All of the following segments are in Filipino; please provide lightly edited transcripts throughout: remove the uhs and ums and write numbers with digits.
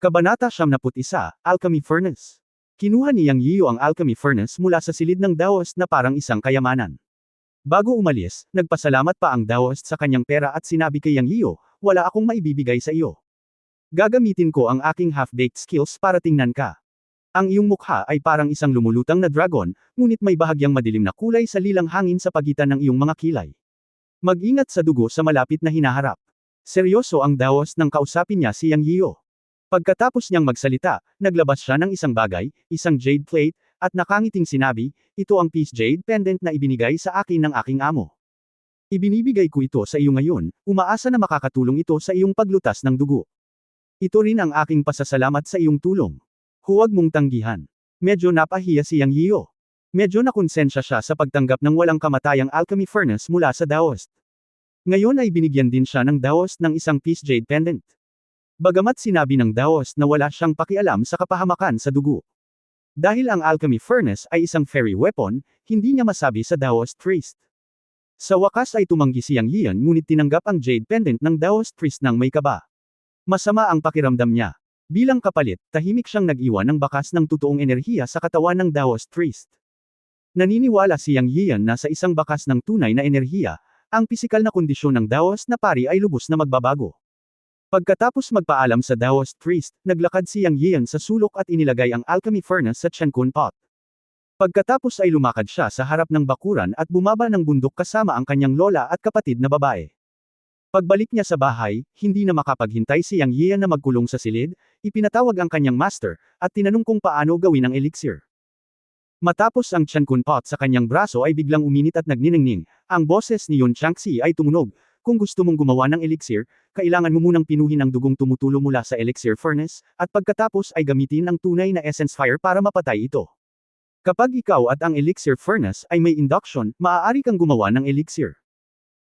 Kabanata 71, Alchemy Furnace. Kinuha ni Yang Yiyu ang Alchemy Furnace mula sa silid ng Daoist na parang isang kayamanan. Bago umalis, nagpasalamat pa ang Daoist sa kanyang pera at sinabi kay Yang Yiyu, "Wala akong maibibigay sa iyo. Gagamitin ko ang aking half-baked skills para tingnan ka. Ang iyong mukha ay parang isang lumulutang na dragon, ngunit may bahagyang madilim na kulay sa lilang hangin sa pagitan ng iyong mga kilay. Mag-ingat sa dugo sa malapit na hinaharap." Seryoso ang Daoist nang kausapin niya si Yang Yiyu. Pagkatapos niyang magsalita, naglabas siya ng isang bagay, isang jade plate, at nakangiting sinabi, "Ito ang peace jade pendant na ibinigay sa akin ng aking amo. Ibinibigay ko ito sa iyo ngayon, umaasa na makakatulong ito sa iyong paglutas ng dugo. Ito rin ang aking pasasalamat sa iyong tulong. Huwag mong tanggihan." Medyo napahiya si Yang Yiyu. Medyo nakonsensya siya sa pagtanggap ng walang kamatayang alchemy furnace mula sa Daoist. Ngayon ay binigyan din siya ng Daoist ng isang peace jade pendant. Bagamat sinabi ng Daoist na wala siyang pakialam sa kapahamakan sa dugo. Dahil ang alchemy furnace ay isang fairy weapon, hindi niya masabi sa Daoist priest. Sa wakas ay tumanggi si Yang Yiyan ngunit tinanggap ang jade pendant ng Daoist priest ng may kaba. Masama ang pakiramdam niya. Bilang kapalit, tahimik siyang nag-iwan ng bakas ng totoong enerhiya sa katawan ng Daoist priest. Naniniwala si Yang Yiyan na sa isang bakas ng tunay na enerhiya, ang pisikal na kondisyon ng Daoist na pari ay lubos na magbabago. Pagkatapos magpaalam sa Daoist priest, naglakad si Yang Yiyan sa sulok at inilagay ang alchemy furnace sa Chenkun pot. Pagkatapos ay lumakad siya sa harap ng bakuran at bumaba ng bundok kasama ang kanyang lola at kapatid na babae. Pagbalik niya sa bahay, hindi na makapaghintay si Yang Yiyan na magkulong sa silid, ipinatawag ang kanyang master, at tinanong kung paano gawin ang elixir. Matapos ang Chenkun pot sa kanyang braso ay biglang uminit at nagniningning, ang boses ni Yun Changxi ay tumunog. "Kung gusto mong gumawa ng elixir, kailangan mo munang pinuhin ang dugong tumutulo mula sa elixir furnace, at pagkatapos ay gamitin ang tunay na essence fire para mapatay ito. Kapag ikaw at ang elixir furnace ay may induction, maaari kang gumawa ng elixir."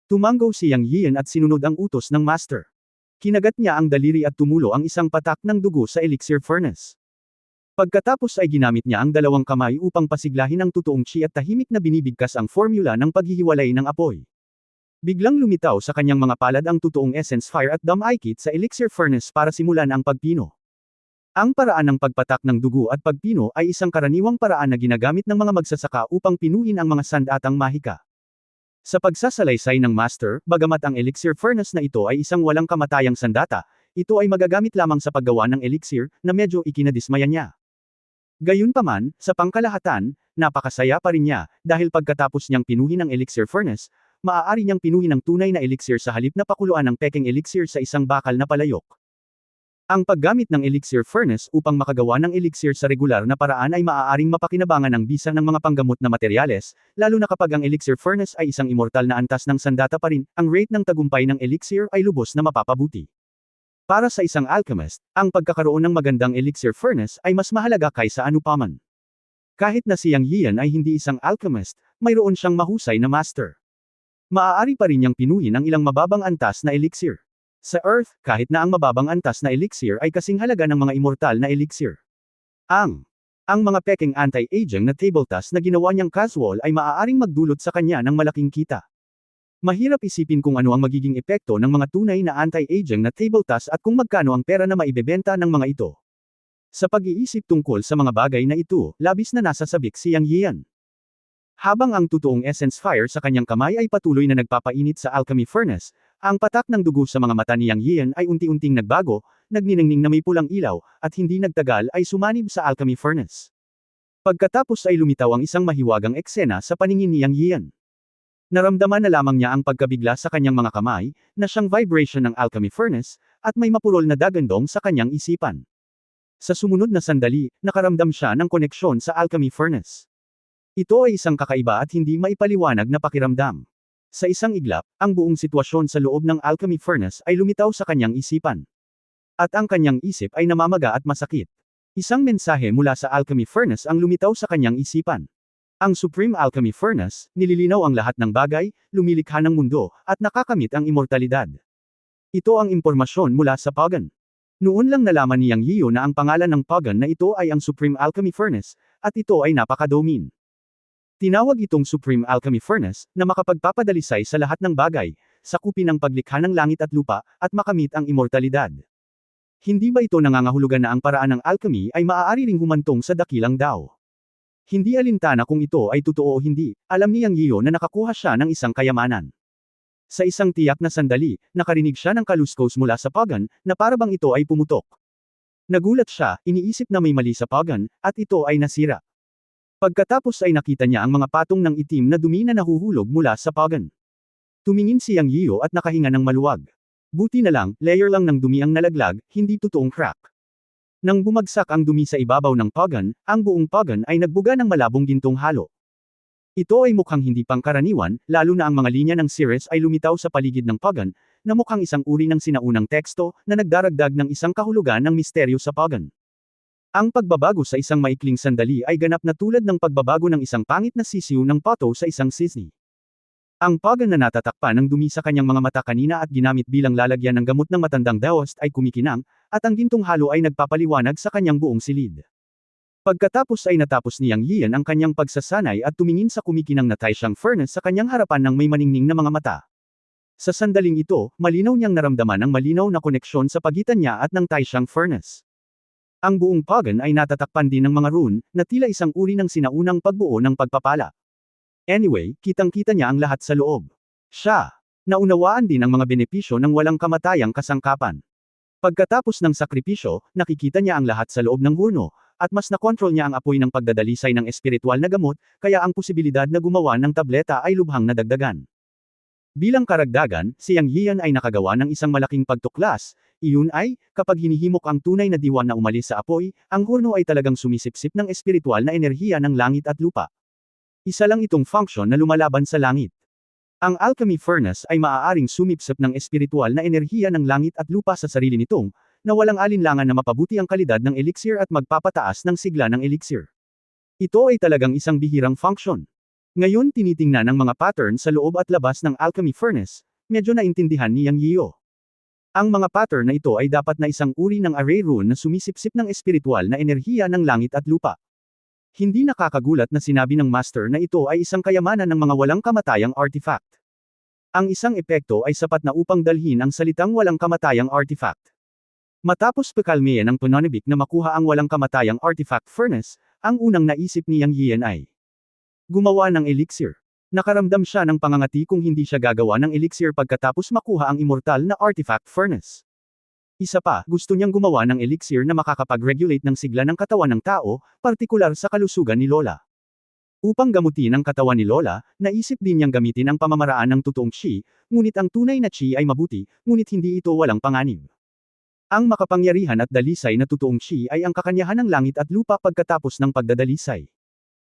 Tumanggo si Yang Yiyan at sinunod ang utos ng master. Kinagat niya ang daliri at tumulo ang isang patak ng dugo sa elixir furnace. Pagkatapos ay ginamit niya ang dalawang kamay upang pasiglahin ang totoong chi at tahimik na binibigkas ang formula ng paghihiwalay ng apoy. Biglang lumitaw sa kanyang mga palad ang totoong essence fire at dam-aikit sa elixir furnace para simulan ang pagpino. Ang paraan ng pagpatak ng dugo at pagpino ay isang karaniwang paraan na ginagamit ng mga magsasaka upang pinuhin ang mga sandatang mahika. Sa pagsasalaysay ng master, bagamat ang elixir furnace na ito ay isang walang kamatayang sandata, ito ay magagamit lamang sa paggawa ng elixir, na medyo ikinadismaya niya. Gayunpaman, sa pangkalahatan, napakasaya pa rin niya, dahil pagkatapos niyang pinuhin ang elixir furnace, maaari niyang pinuhin ang tunay na elixir sa halip na pakuluan ng peking elixir sa isang bakal na palayok. Ang paggamit ng elixir furnace upang makagawa ng elixir sa regular na paraan ay maaaring mapakinabangan ang bisa ng mga panggamot na materyales, lalo na kapag ang elixir furnace ay isang immortal na antas ng sandata pa rin, ang rate ng tagumpay ng elixir ay lubos na mapapabuti. Para sa isang alchemist, ang pagkakaroon ng magandang elixir furnace ay mas mahalaga kaysa anupaman. Kahit na si Yang Yiyan ay hindi isang alchemist, mayroon siyang mahusay na master. Maaari pa rin niyang pinuhin ang ilang mababang antas na elixir. Sa Earth, kahit na ang mababang antas na elixir ay kasing halaga ng mga immortal na elixir. Ang mga peking anti-aging na table task na ginawa niyang casual ay maaaring magdulot sa kanya ng malaking kita. Mahirap isipin kung ano ang magiging epekto ng mga tunay na anti-aging na table task at kung magkano ang pera na maibebenta ng mga ito. Sa pag-iisip tungkol sa mga bagay na ito, labis na nasasabik si Yang Yiyan. Habang ang totoong essence fire sa kanyang kamay ay patuloy na nagpapainit sa alchemy furnace, ang patak ng dugo sa mga mata ni Yang Yiyan ay unti-unting nagbago, nagniningning na may pulang ilaw, at hindi nagtagal ay sumanib sa alchemy furnace. Pagkatapos ay lumitaw ang isang mahiwagang eksena sa paningin ni Yang Yiyan. Naramdaman na lamang niya ang pagkabigla sa kanyang mga kamay, na siyang vibration ng alchemy furnace, at may mapurol na dagandong sa kanyang isipan. Sa sumunod na sandali, nakaramdam siya ng koneksyon sa alchemy furnace. Ito ay isang kakaiba at hindi maipaliwanag na pakiramdam. Sa isang iglap, ang buong sitwasyon sa loob ng alchemy furnace ay lumitaw sa kanyang isipan. At ang kanyang isip ay namamaga at masakit. Isang mensahe mula sa alchemy furnace ang lumitaw sa kanyang isipan. Ang Supreme Alchemy Furnace, nililinaw ang lahat ng bagay, lumilikha ng mundo, at nakakamit ang immortalidad. Ito ang impormasyon mula sa Pagan. Noon lang nalaman ni Yang Yiyu na ang pangalan ng Pagan na ito ay ang Supreme Alchemy Furnace, at ito ay napakadomin. Tinawag itong Supreme Alchemy Furnace, na makapagpapadalisay sa lahat ng bagay, sakupin ang paglikha ng langit at lupa, at makamit ang immortalidad. Hindi ba ito nangangahulugan na ang paraan ng alchemy ay maaari ring humantong sa dakilang Dao? Hindi alintana kung ito ay totoo o hindi, alam ni Yang Yiyo na nakakuha siya ng isang kayamanan. Sa isang tiyak na sandali, nakarinig siya ng kaluskos mula sa pagan, na parabang ito ay pumutok. Nagulat siya, iniisip na may mali sa pagan, at ito ay nasira. Pagkatapos ay nakita niya ang mga patong ng itim na dumi na nahuhulog mula sa pagan. Tumingin si Yang Yiyo at nakahinga ng maluwag. Buti na lang, layer lang ng dumi ang nalaglag, hindi totoong crack. Nang bumagsak ang dumi sa ibabaw ng pagan, ang buong pagan ay nagbuga ng malabong gintong halo. Ito ay mukhang hindi pangkaraniwan, lalo na ang mga linya ng Ceres ay lumitaw sa paligid ng pagan, na mukhang isang uri ng sinaunang teksto, na nagdaragdag ng isang kahulugan ng misteryo sa pagan. Ang pagbabago sa isang maikling sandali ay ganap na tulad ng pagbabago ng isang pangit na sisiw ng pato sa isang sisni. Ang pagan na natatakpan ng dumi sa kanyang mga mata kanina at ginamit bilang lalagyan ng gamot ng matandang Daoist ay kumikinang, at ang gintong halo ay nagpapaliwanag sa kanyang buong silid. Pagkatapos ay natapos ni Yang Yiyan ang kanyang pagsasanay at tumingin sa kumikinang na Taishan furnace sa kanyang harapan ng may maningning na mga mata. Sa sandaling ito, malinaw niyang naramdaman ang malinaw na koneksyon sa pagitan niya at ng Taishan furnace. Ang buong pagan ay natatakpan din ng mga rune, na tila isang uri ng sinaunang pagbuo ng pagpapala. Anyway, kitang-kita niya ang lahat sa loob. Siya. Naunawaan din ang mga benepisyo ng walang kamatayang kasangkapan. Pagkatapos ng sakripisyo, nakikita niya ang lahat sa loob ng hurno, at mas nakontrol niya ang apoy ng pagdadalisay ng espiritual na gamot, kaya ang posibilidad na gumawa ng tableta ay lubhang nadagdagan. Bilang karagdagan, si Yang Yiyan ay nakagawa ng isang malaking pagtuklas, iyon ay, kapag hinihimok ang tunay na diwan na umalis sa apoy, ang hurno ay talagang sumisipsip ng espiritual na enerhiya ng langit at lupa. Isa lang itong function na lumalaban sa langit. Ang alchemy furnace ay maaaring sumipsip ng espiritual na enerhiya ng langit at lupa sa sarili nitong, na walang alinlangan na mapabuti ang kalidad ng elixir at magpapataas ng sigla ng elixir. Ito ay talagang isang bihirang function. Ngayon tinitingnan ng mga pattern sa loob at labas ng alchemy furnace, medyo naintindihan ni Yang Yiyo. Ang mga pattern na ito ay dapat na isang uri ng array rune na sumisipsip ng espiritual na enerhiya ng langit at lupa. Hindi nakakagulat na sinabi ng master na ito ay isang kayamanan ng mga walang kamatayang artifact. Ang isang epekto ay sapat na upang dalhin ang salitang walang kamatayang artifact. Matapos pakalmeyan ng Pononibik na makuha ang walang kamatayang artifact furnace, ang unang naisip ni Yang Yiyan ay gumawa ng elixir. Nakaramdam siya ng pangangati kung hindi siya gagawa ng elixir pagkatapos makuha ang immortal na artifact furnace. Isa pa, gusto niyang gumawa ng elixir na makakapag-regulate ng sigla ng katawan ng tao, partikular sa kalusugan ni Lola. Upang gamutin ang katawan ni Lola, naisip din niyang gamitin ang pamamaraan ng totoong chi, ngunit ang tunay na chi ay mabuti, ngunit hindi ito walang panganib. Ang makapangyarihan at dalisay na totoong chi ay ang kakanyahan ng langit at lupa pagkatapos ng pagdadalisay.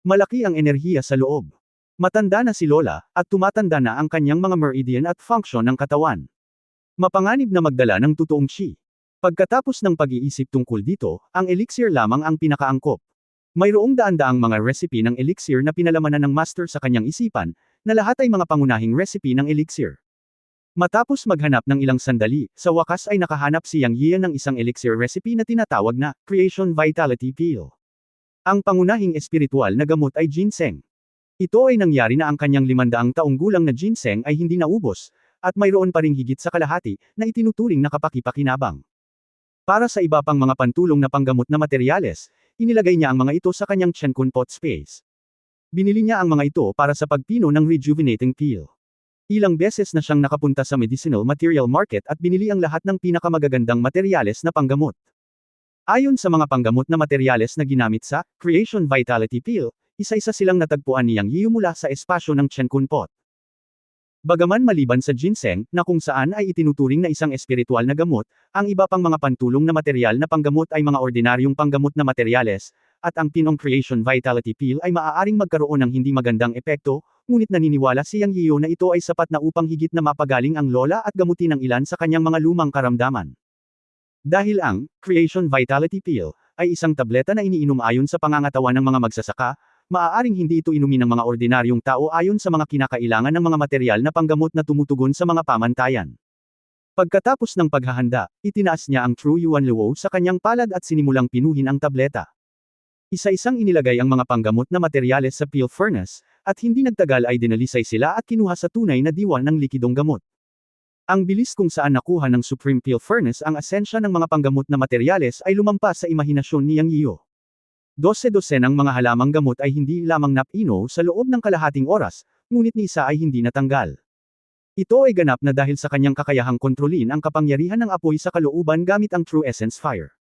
Malaki ang enerhiya sa loob. Matanda na si Lola, at tumatanda na ang kanyang mga meridian at function ng katawan. Mapanganib na magdala ng totoong chi. Pagkatapos ng pag-iisip tungkol dito, ang elixir lamang ang pinakaangkop. Mayroong daan-daang mga recipe ng elixir na pinalamanan ng master sa kanyang isipan, na lahat ay mga pangunahing recipe ng elixir. Matapos maghanap ng ilang sandali, sa wakas ay nakahanap si Yang Yiyan ng isang elixir recipe na tinatawag na Creation Vitality Peel. Ang pangunahing espiritual na gamot ay ginseng. Ito ay nangyari na ang kanyang 500 taong gulang na ginseng ay hindi naubos, at mayroon pa ring higit sa kalahati, na itinuturing na kapaki-pakinabang. Para sa iba pang mga pantulong na panggamot na materyales, inilagay niya ang mga ito sa kanyang Chenkun pot space. Binili niya ang mga ito para sa pagpino ng rejuvenating peel. Ilang beses na siyang nakapunta sa medicinal material market at binili ang lahat ng pinakamagagandang materyales na panggamot. Ayon sa mga panggamot na materyales na ginamit sa Creation Vitality Peel, isa-isa silang natagpuan ni Yang Yiyu mula sa espasyo ng Chenkun pot. Bagaman maliban sa ginseng, na kung saan ay itinuturing na isang espiritual na gamot, ang iba pang mga pantulong na materyal na panggamot ay mga ordinaryong panggamot na materyales, at ang Pinong Creation Vitality Peel ay maaaring magkaroon ng hindi magandang epekto, ngunit naniniwala si Yang Yiyu na ito ay sapat na upang higit na mapagaling ang lola at gamutin ang ilan sa kanyang mga lumang karamdaman. Dahil ang Creation Vitality Peel ay isang tableta na iniinom ayon sa pangangatawan ng mga magsasaka, maaaring hindi ito inumin ng mga ordinaryong tao ayon sa mga kinakailangan ng mga materyal na panggamot na tumutugon sa mga pamantayan. Pagkatapos ng paghahanda, itinaas niya ang True Yuan Luo sa kanyang palad at sinimulang pinuhin ang tableta. Isa-isang inilagay ang mga panggamot na materyales sa peel furnace, at hindi nagtagal ay dinalisay sila at kinuha sa tunay na diwan ng likidong gamot. Ang bilis kung saan nakuha ng Supreme Peel Furnace ang asensya ng mga panggamot na materyales ay lumampas sa imahinasyon ni Yang Yiyo. Dose-dosenang mga halamang gamot ay hindi lamang napino sa loob ng kalahating oras, ngunit ni isa ay hindi natanggal. Ito ay ganap na dahil sa kanyang kakayahang kontrolin ang kapangyarihan ng apoy sa kalooban gamit ang True Essence Fire.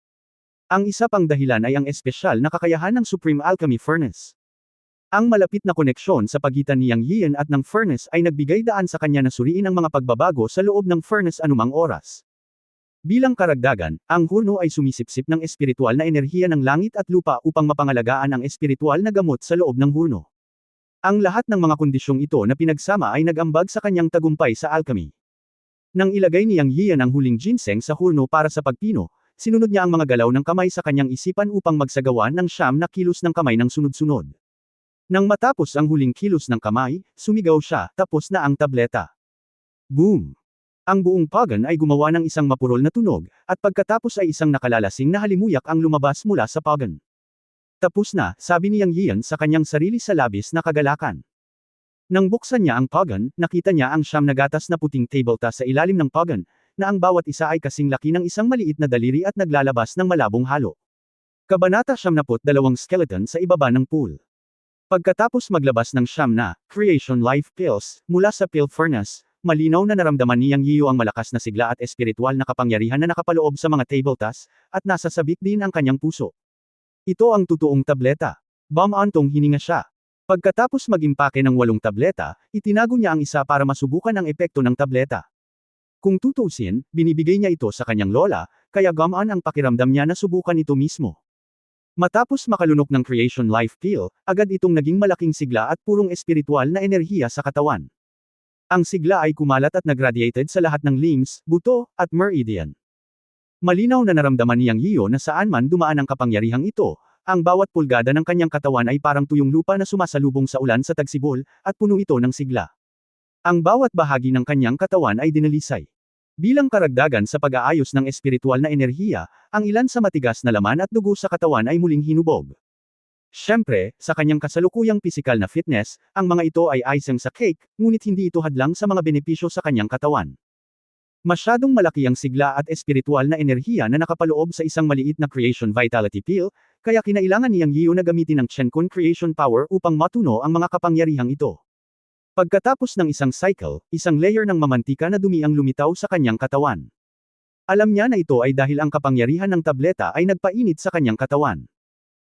Ang isa pang dahilan ay ang espesyal na kakayahan ng Supreme Alchemy Furnace. Ang malapit na koneksyon sa pagitan ni Yang Yiyan at ng furnace ay nagbigay daan sa kanya na suriin ang mga pagbabago sa loob ng furnace anumang oras. Bilang karagdagan, ang hurno ay sumisipsip ng espiritual na enerhiya ng langit at lupa upang mapangalagaan ang espiritual na gamot sa loob ng hurno. Ang lahat ng mga kondisyong ito na pinagsama ay nag-ambag sa kanyang tagumpay sa alchemy. Nang ilagay ni Yang Yiyan ang huling ginseng sa hurno para sa pagpino, sinunod niya ang mga galaw ng kamay sa kanyang isipan upang magsagawa ng 9 na kilos ng kamay ng sunod-sunod. Nang matapos ang huling kilos ng kamay, sumigaw siya, tapos na ang tableta. Boom! Ang buong pagan ay gumawa ng isang mapurol na tunog, at pagkatapos ay isang nakalalasing na halimuyak ang lumabas mula sa pagan. Tapos na, sabi ni Yang Yiyan sa kanyang sarili sa labis na kagalakan. Nang buksan niya ang pagan, nakita niya ang 9 na gatas na puting tabletop sa ilalim ng pagan, na ang bawat isa ay kasing laki ng isang maliit na daliri at naglalabas ng malabong halo. Kabanata 72 skeleton sa ibaba ng pool. Pagkatapos maglabas ng 9 na Creation Life Pills mula sa Pill Furnace, malinaw na naramdaman ni Yang Yiyo ang malakas na sigla at espiritual na kapangyarihan na nakapaloob sa mga tabletops, at nasa sabik din ang kanyang puso. Ito ang totoong tableta. Bumantong hininga siya. Pagkatapos mag-impake ng 8 tableta, itinago niya ang isa para masubukan ang epekto ng tableta. Kung tutuusin, binibigay niya ito sa kanyang lola, kaya gamaan ang pakiramdam niya na subukan ito mismo. Matapos makalunok ng Creation Life Pill, agad itong naging malaking sigla at purong espiritual na enerhiya sa katawan. Ang sigla ay kumalat at nagradiated sa lahat ng limbs, buto, at meridian. Malinaw na naramdaman ni Yang Yiyo na saan man dumaan ang kapangyarihang ito, ang bawat pulgada ng kanyang katawan ay parang tuyong lupa na sumasalubong sa ulan sa tagsibol, at puno ito ng sigla. Ang bawat bahagi ng kanyang katawan ay dinalisay. Bilang karagdagan sa pag-aayos ng espiritual na enerhiya, ang ilan sa matigas na laman at dugo sa katawan ay muling hinubog. Siyempre, sa kanyang kasalukuyang pisikal na fitness, ang mga ito ay icing sa cake, ngunit hindi ito hadlang sa mga benepisyo sa kanyang katawan. Masyadong malaki ang sigla at espiritual na enerhiya na nakapaloob sa isang maliit na Creation Vitality Pill, kaya kinailangan ni Yang Yiyo na gamitin ang Chenkun Creation Power upang matuno ang mga kapangyarihang ito. Pagkatapos ng isang cycle, isang layer ng mamantika na dumi ang lumitaw sa kanyang katawan. Alam niya na ito ay dahil ang kapangyarihan ng tableta ay nagpainit sa kanyang katawan.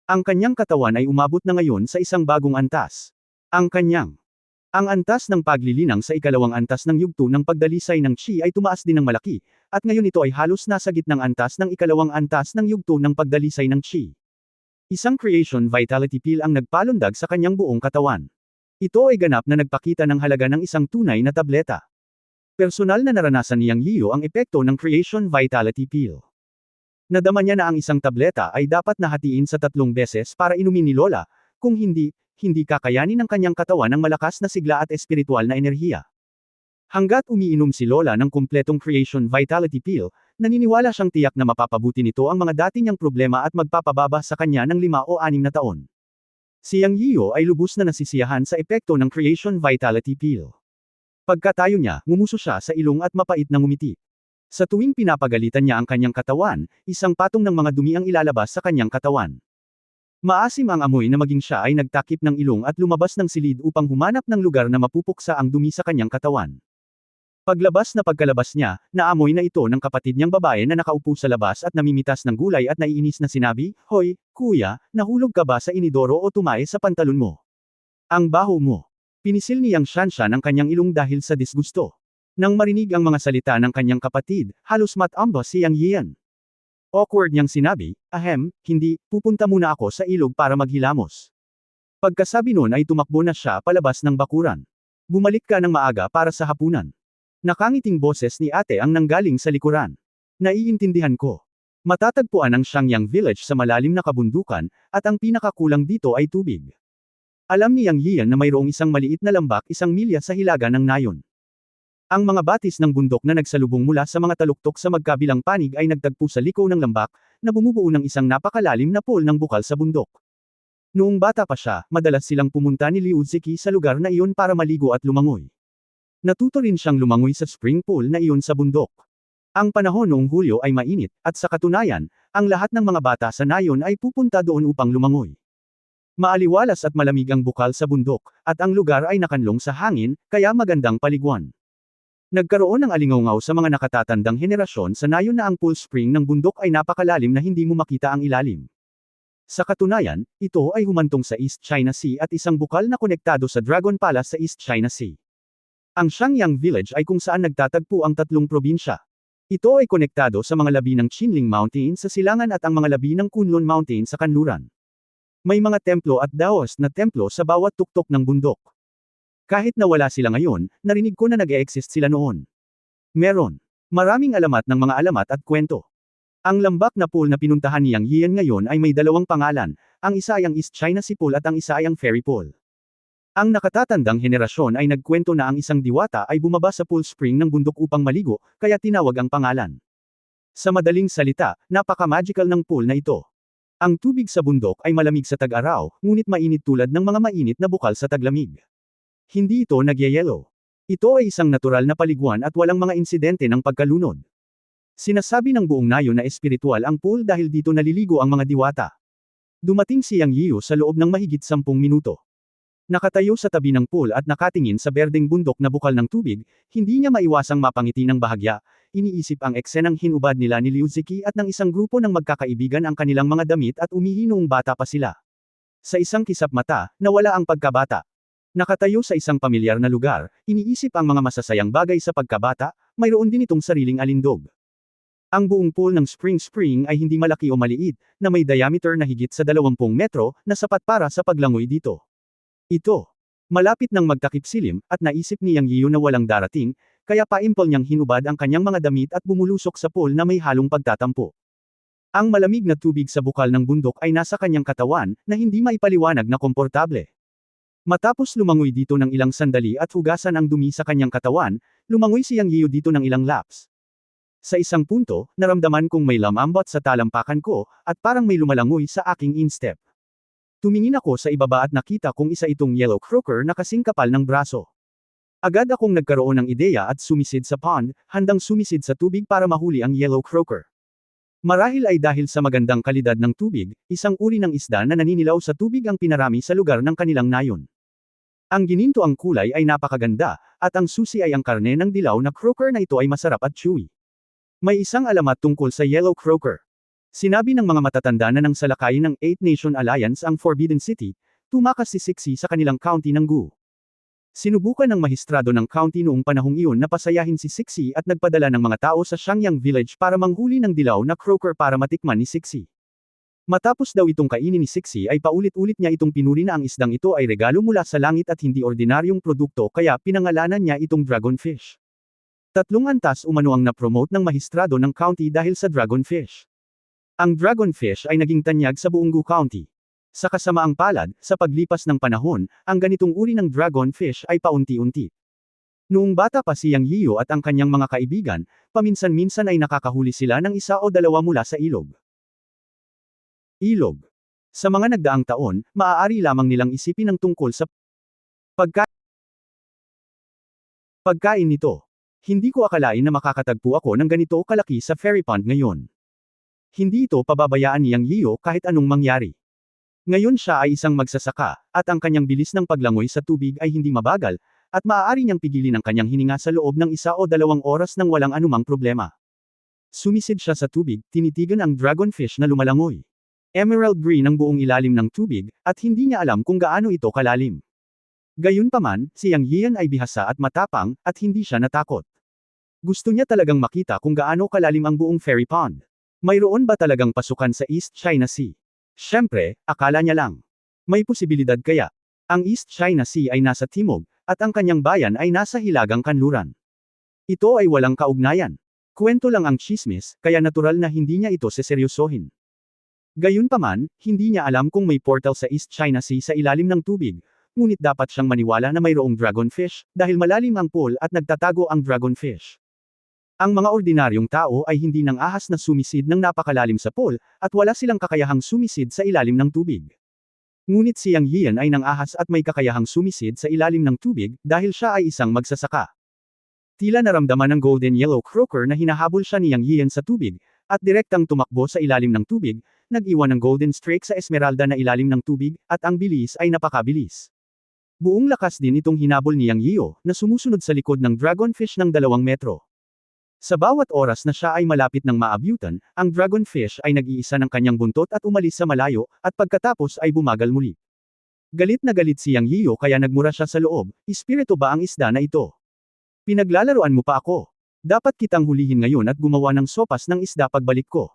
Ang kanyang katawan ay umabot na ngayon sa isang bagong antas. Ang antas ng paglilinang sa ikalawang antas ng yugto ng pagdalisay ng Qi ay tumaas din ng malaki, at ngayon ito ay halos nasa gitnang antas ng ikalawang antas ng yugto ng pagdalisay ng Qi. Isang Creation Vitality Pill ang nagpalundag sa kanyang buong katawan. Ito ay ganap na nagpakita ng halaga ng isang tunay na tableta. Personal na naranasan ni Yang Yiyo ang epekto ng Creation Vitality Pill. Nadama niya na ang isang tableta ay dapat nahatiin sa 3 beses para inumin ni Lola, kung hindi kakayanin ng kanyang katawan ng malakas na sigla at espiritual na enerhiya. Hanggat umiinom si Lola ng kumpletong Creation Vitality Pill, naniniwala siyang tiyak na mapapabuti nito ang mga dati niyang problema at magpapababa sa kanya ng 5 o 6 na taon. Si Yang Yiyo ay lubos na nasisiyahan sa epekto ng Creation Vitality Pill. Pagkatayo niya, ngumuso siya sa ilong at mapait na ngumiti. Sa tuwing pinapagalitan niya ang kanyang katawan, isang patong ng mga dumi ang ilalabas sa kanyang katawan. Maasim ang amoy na maging siya ay nagtakip ng ilong at lumabas ng silid upang humanap ng lugar na mapupuksa ang dumi sa kanyang katawan. Pagkalabas niya, naamoy na ito ng kapatid niyang babae na nakaupo sa labas at namimitas ng gulay at naiinis na sinabi, "Hoy, kuya, nahulog ka ba sa inidoro o tumae sa pantalon mo? Ang baho mo." Pinisil ni Yang Shanshan ang kanyang ilong dahil sa disgusto. Nang marinig ang mga salita ng kanyang kapatid, halos matamba si Yang Yiyan. Awkward niyang sinabi, hindi, pupunta muna ako sa ilog para maghilamos." Pagkasabi nun ay tumakbo na siya palabas ng bakuran. "Bumalik ka ng maaga para sa hapunan." Nakangiting boses ni ate ang nanggaling sa likuran. "Naiintindihan ko. Matatagpuan ang Xiangyang Village sa malalim na kabundukan, at ang pinakakulang dito ay tubig." Alam ni Yang Yiyan na mayroong isang maliit na lambak 1 milya sa hilaga ng nayon. Ang mga batis ng bundok na nagsalubong mula sa mga taluktok sa magkabilang panig ay nagtagpo sa liko ng lambak, na bumubuo ng isang napakalalim na pool ng bukal sa bundok. Noong bata pa siya, madalas silang pumunta ni Liu Ziki sa lugar na iyon para maligo at lumangoy. Natuto rin siyang lumangoy sa spring pool na iyon sa bundok. Ang panahon noong Hulyo ay mainit, at sa katunayan, ang lahat ng mga bata sa nayon ay pupunta doon upang lumangoy. Maaliwalas at malamig ang bukal sa bundok, at ang lugar ay nakanlong sa hangin, kaya magandang paliguan. Nagkaroon ng alingaungaw sa mga nakatatandang henerasyon sa nayon na ang pool spring ng bundok ay napakalalim na hindi mo makita ang ilalim. Sa katunayan, ito ay humantong sa East China Sea at isang bukal na konektado sa Dragon Palace sa East China Sea. Ang Xiangyang Village ay kung saan nagtatagpo ang tatlong probinsya. Ito ay konektado sa mga labi ng Qinling Mountain sa silangan at ang mga labi ng Kunlun Mountain sa kanluran. May mga templo at Daoist na templo sa bawat tuktok ng bundok. Kahit na wala sila ngayon, narinig ko na nag-e-exist sila noon. Meron. Maraming alamat ng mga alamat at kwento. Ang lambak na pool na pinuntahan ni Yang Yian ngayon ay may dalawang pangalan, ang isa ay ang East China Sea Pool at ang isa ay ang Fairy Pool. Ang nakatatandang henerasyon ay nagkwento na ang isang diwata ay bumaba sa pool spring ng bundok upang maligo, kaya tinawag ang pangalan. Sa madaling salita, napaka-magical ng pool na ito. Ang tubig sa bundok ay malamig sa tag-araw, ngunit mainit tulad ng mga mainit na bukal sa taglamig. Hindi ito nagyayelo. Ito ay isang natural na paliguan at walang mga insidente ng pagkalunod. Sinasabi ng buong nayon na espiritual ang pool dahil dito naliligo ang mga diwata. Dumating si Yang Yiu sa loob ng mahigit 10 minuto. Nakatayo sa tabi ng pool at nakatingin sa berdeng bundok na bukal ng tubig, hindi niya maiwasang mapangiti ng bahagya, iniisip ang eksenang hinubad nila ni Liu Ziki at ng isang grupo ng magkakaibigan ang kanilang mga damit at umihi noong bata pa sila. Sa isang kisap mata, nawala ang pagkabata. Nakatayo sa isang pamilyar na lugar, iniisip ang mga masasayang bagay sa pagkabata, mayroon din itong sariling alindog. Ang buong pool ng Spring ay hindi malaki o maliit, na may diameter na higit sa 20 metro, na sapat para sa paglangoy dito. Ito. Malapit nang magtakip silim, at naisip ni Yang Yiu na walang darating, kaya paimpol niyang hinubad ang kanyang mga damit at bumulusok sa pool na may halong pagtatampo. Ang malamig na tubig sa bukal ng bundok ay nasa kanyang katawan, na hindi maipaliwanag na komportable. Matapos lumangoy dito ng ilang sandali at hugasan ang dumi sa kanyang katawan, lumangoy si Yang Yiu dito ng ilang laps. Sa isang punto, naramdaman kong may lamambot sa talampakan ko, at parang may lumalangoy sa aking instep. Tumingin ako sa ibaba at nakita kong isa itong yellow croaker na kasing kapal ng braso. Agad akong nagkaroon ng ideya at sumisid sa pond, handang sumisid sa tubig para mahuli ang yellow croaker. Marahil ay dahil sa magandang kalidad ng tubig, isang uri ng isda na naninilaw sa tubig ang pinarami sa lugar ng kanilang nayon. Ang gininto ang kulay ay napakaganda, at ang susi ay ang karne ng dilaw na croaker na ito ay masarap at chewy. May isang alamat tungkol sa yellow croaker. Sinabi ng mga matatanda na nang salakayin ng 8-Nation Alliance ang Forbidden City, tumakas si Sixi sa kanilang county ng Gu. Sinubukan ng mahistrado ng county noong panahong iyon na pasayahin si Sixi at nagpadala ng mga tao sa Xiangyang Village para manghuli ng dilaw na croaker para matikman ni Sixi. Matapos daw itong kainin ni Sixi ay paulit-ulit niya itong pinuri na ang isdang ito ay regalo mula sa langit at hindi ordinaryong produkto kaya pinangalanan niya itong dragonfish. 3 antas umano ang na-promote ng mahistrado ng county dahil sa dragonfish. Ang dragonfish ay naging tanyag sa buong Gu County. Sa kasamaang palad, sa paglipas ng panahon, ang ganitong uri ng dragonfish ay paunti-unti. Noong bata pa si Yang Yiu at ang kanyang mga kaibigan, paminsan-minsan ay nakakahuli sila ng 1 o 2 mula sa ilog. Ilog. Sa mga nagdaang taon, maaari lamang nilang isipin ang tungkol sa pagkain nito. Hindi ko akalain na makakatagpo ako ng ganito kalaki sa fairy pond ngayon. Hindi ito pababayaan ni Yang Yiu kahit anong mangyari. Ngayon siya ay isang magsasaka, at ang kanyang bilis ng paglangoy sa tubig ay hindi mabagal, at maaari niyang pigilin ang kanyang hininga sa loob ng 1 o 2 oras nang walang anumang problema. Sumisid siya sa tubig, tinitigan ang dragonfish na lumalangoy. Emerald green ang buong ilalim ng tubig, at hindi niya alam kung gaano ito kalalim. Gayunpaman, si Yang Yian ay bihasa at matapang, at hindi siya natakot. Gusto niya talagang makita kung gaano kalalim ang buong fairy pond. Mayroon ba talagang pasukan sa East China Sea? Siyempre, akala niya lang. May posibilidad kaya. Ang East China Sea ay nasa timog, at ang kanyang bayan ay nasa hilagang kanluran. Ito ay walang kaugnayan. Kwento lang ang chismis, kaya natural na hindi niya ito seseryosohin. Gayunpaman, hindi niya alam kung may portal sa East China Sea sa ilalim ng tubig, ngunit dapat siyang maniwala na mayroong dragonfish, dahil malalim ang pool at nagtatago ang dragonfish. Ang mga ordinaryong tao ay hindi nang ahas na sumisid ng napakalalim sa pool, at wala silang kakayahang sumisid sa ilalim ng tubig. Ngunit si Yang Yian ay nang ahas at may kakayahang sumisid sa ilalim ng tubig, dahil siya ay isang magsasaka. Tila naramdaman ng Golden Yellow Croaker na hinahabol siya ni Yang Yian sa tubig, at direktang tumakbo sa ilalim ng tubig, nag-iwan ng golden streak sa esmeralda na ilalim ng tubig, at ang bilis ay napakabilis. Buong lakas din itong hinabol ni Yang Yiyo, na sumusunod sa likod ng dragonfish ng 2 metro. Sa bawat oras na siya ay malapit ng maabyutan, ang dragonfish ay nag-iisa ng kanyang buntot at umalis sa malayo, at pagkatapos ay bumagal muli. Galit na galit si Yang Yiyo kaya nagmura siya sa loob, "Espiritu ba ang isda na ito? Pinaglalaroan mo pa ako. Dapat kitang hulihin ngayon at gumawa ng sopas ng isda pagbalik ko."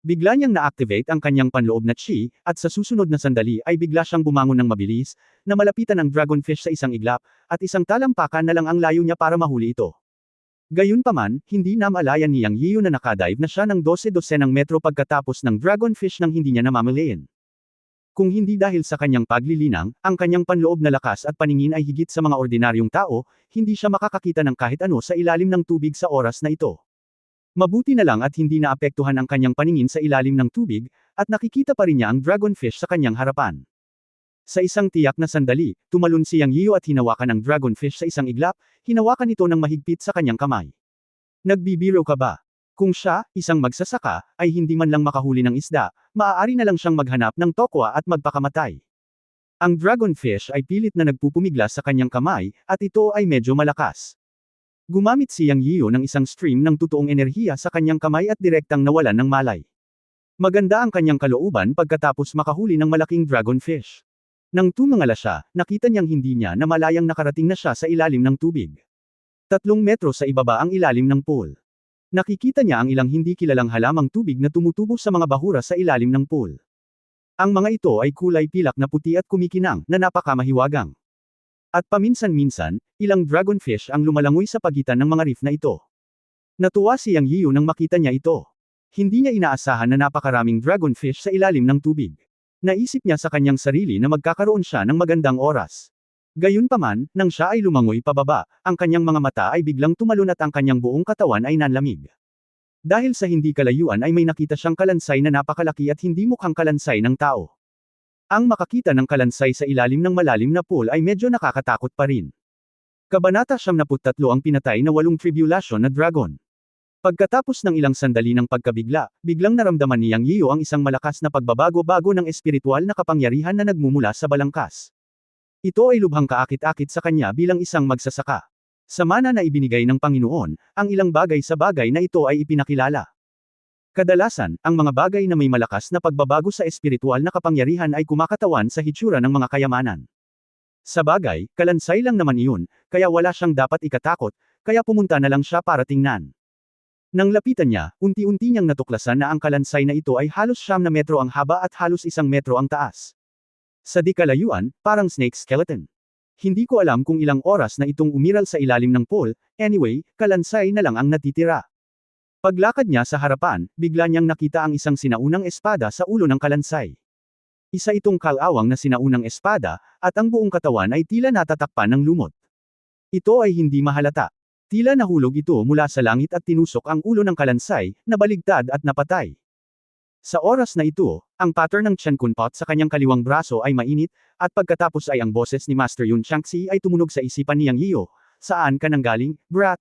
Bigla niyang na-activate ang kanyang panloob na chi, at sa susunod na sandali ay bigla siyang bumangon ng mabilis, na malapitan ang dragonfish sa isang iglap, at isang talampakan na lang ang layo niya para mahuli ito. Gayunpaman, hindi namalayan ni Yang Yiyo na nakadive na siya ng 12 metro pagkatapos ng dragonfish nang hindi niya namamalayan. Kung hindi dahil sa kanyang paglilinang, ang kanyang panloob na lakas at paningin ay higit sa mga ordinaryong tao, hindi siya makakakita ng kahit ano sa ilalim ng tubig sa oras na ito. Mabuti na lang at hindi naapektuhan ang kanyang paningin sa ilalim ng tubig, at nakikita pa rin niya ang dragonfish sa kanyang harapan. Sa isang tiyak na sandali, tumalon si Yang Yiyo at hinawakan ang dragonfish sa isang iglap, hinawakan ito ng mahigpit sa kanyang kamay. Nagbibiro ka ba? Kung siya, isang magsasaka, ay hindi man lang makahuli ng isda, maaari na lang siyang maghanap ng tokwa at magpakamatay. Ang dragonfish ay pilit na nagpupumiglas sa kanyang kamay, at ito ay medyo malakas. Gumamit si Yang Yiyo ng isang stream ng totoong enerhiya sa kanyang kamay at direktang nawalan ng malay. Maganda ang kanyang kalooban pagkatapos makahuli ng malaking dragonfish. Nang tumingala siya, nakita niyang hindi niya na malayang nakarating na siya sa ilalim ng tubig. 3 metro sa ibaba ang ilalim ng pool. Nakikita niya ang ilang hindi kilalang halamang tubig na tumutubo sa mga bahura sa ilalim ng pool. Ang mga ito ay kulay pilak na puti at kumikinang, na napakamahiwagang. At paminsan-minsan, ilang dragonfish ang lumalangoy sa pagitan ng mga reef na ito. Natuwa si Yang Yiyo nang makita niya ito. Hindi niya inaasahan na napakaraming dragonfish sa ilalim ng tubig. Naisip niya sa kanyang sarili na magkakaroon siya ng magandang oras. Gayunpaman, nang siya ay lumangoy pababa, ang kanyang mga mata ay biglang tumalon at ang kanyang buong katawan ay nanlamig. Dahil sa hindi kalayuan ay may nakita siyang kalansay na napakalaki at hindi mukhang kalansay ng tao. Ang makakita ng kalansay sa ilalim ng malalim na pool ay medyo nakakatakot pa rin. Kabanata 73 ang pinatay na 8 tribulation na dragon. Pagkatapos ng ilang sandali ng pagkabigla, biglang naramdaman ni Yang Yiyo ang isang malakas na pagbabago-bago ng espiritual na kapangyarihan na nagmumula sa balangkas. Ito ay lubhang kaakit-akit sa kanya bilang isang magsasaka. Sa mana na ibinigay ng Panginoon, ang ilang bagay sa bagay na ito ay ipinakilala. Kadalasan, ang mga bagay na may malakas na pagbabago sa espiritual na kapangyarihan ay kumakatawan sa hitsura ng mga kayamanan. Sa bagay, kalansay lang naman iyon, kaya wala siyang dapat ikatakot, kaya pumunta na lang siya para tingnan. Nang lapitan niya, unti-unti niyang natuklasan na ang kalansay na ito ay halos 9 metro ang haba at halos 1 metro ang taas. Sa di kalayuan, parang snake skeleton. Hindi ko alam kung ilang oras na itong umiral sa ilalim ng pool, anyway, kalansay na lang ang natitira. Paglakad niya sa harapan, bigla niyang nakita ang isang sinaunang espada sa ulo ng kalansay. Isa itong kalawang na sinaunang espada, at ang buong katawan ay tila natatakpan ng lumot. Ito ay hindi mahalata. Tila nahulog ito mula sa langit at tinusok ang ulo ng kalansay, nabaligtad at napatay. Sa oras na ito, ang pattern ng Chen Kunpot sa kanyang kaliwang braso ay mainit, at pagkatapos ay ang boses ni Master Yun Changxi ay tumunog sa isipan ni Yang Yiyo. "Saan ka nanggaling, brat?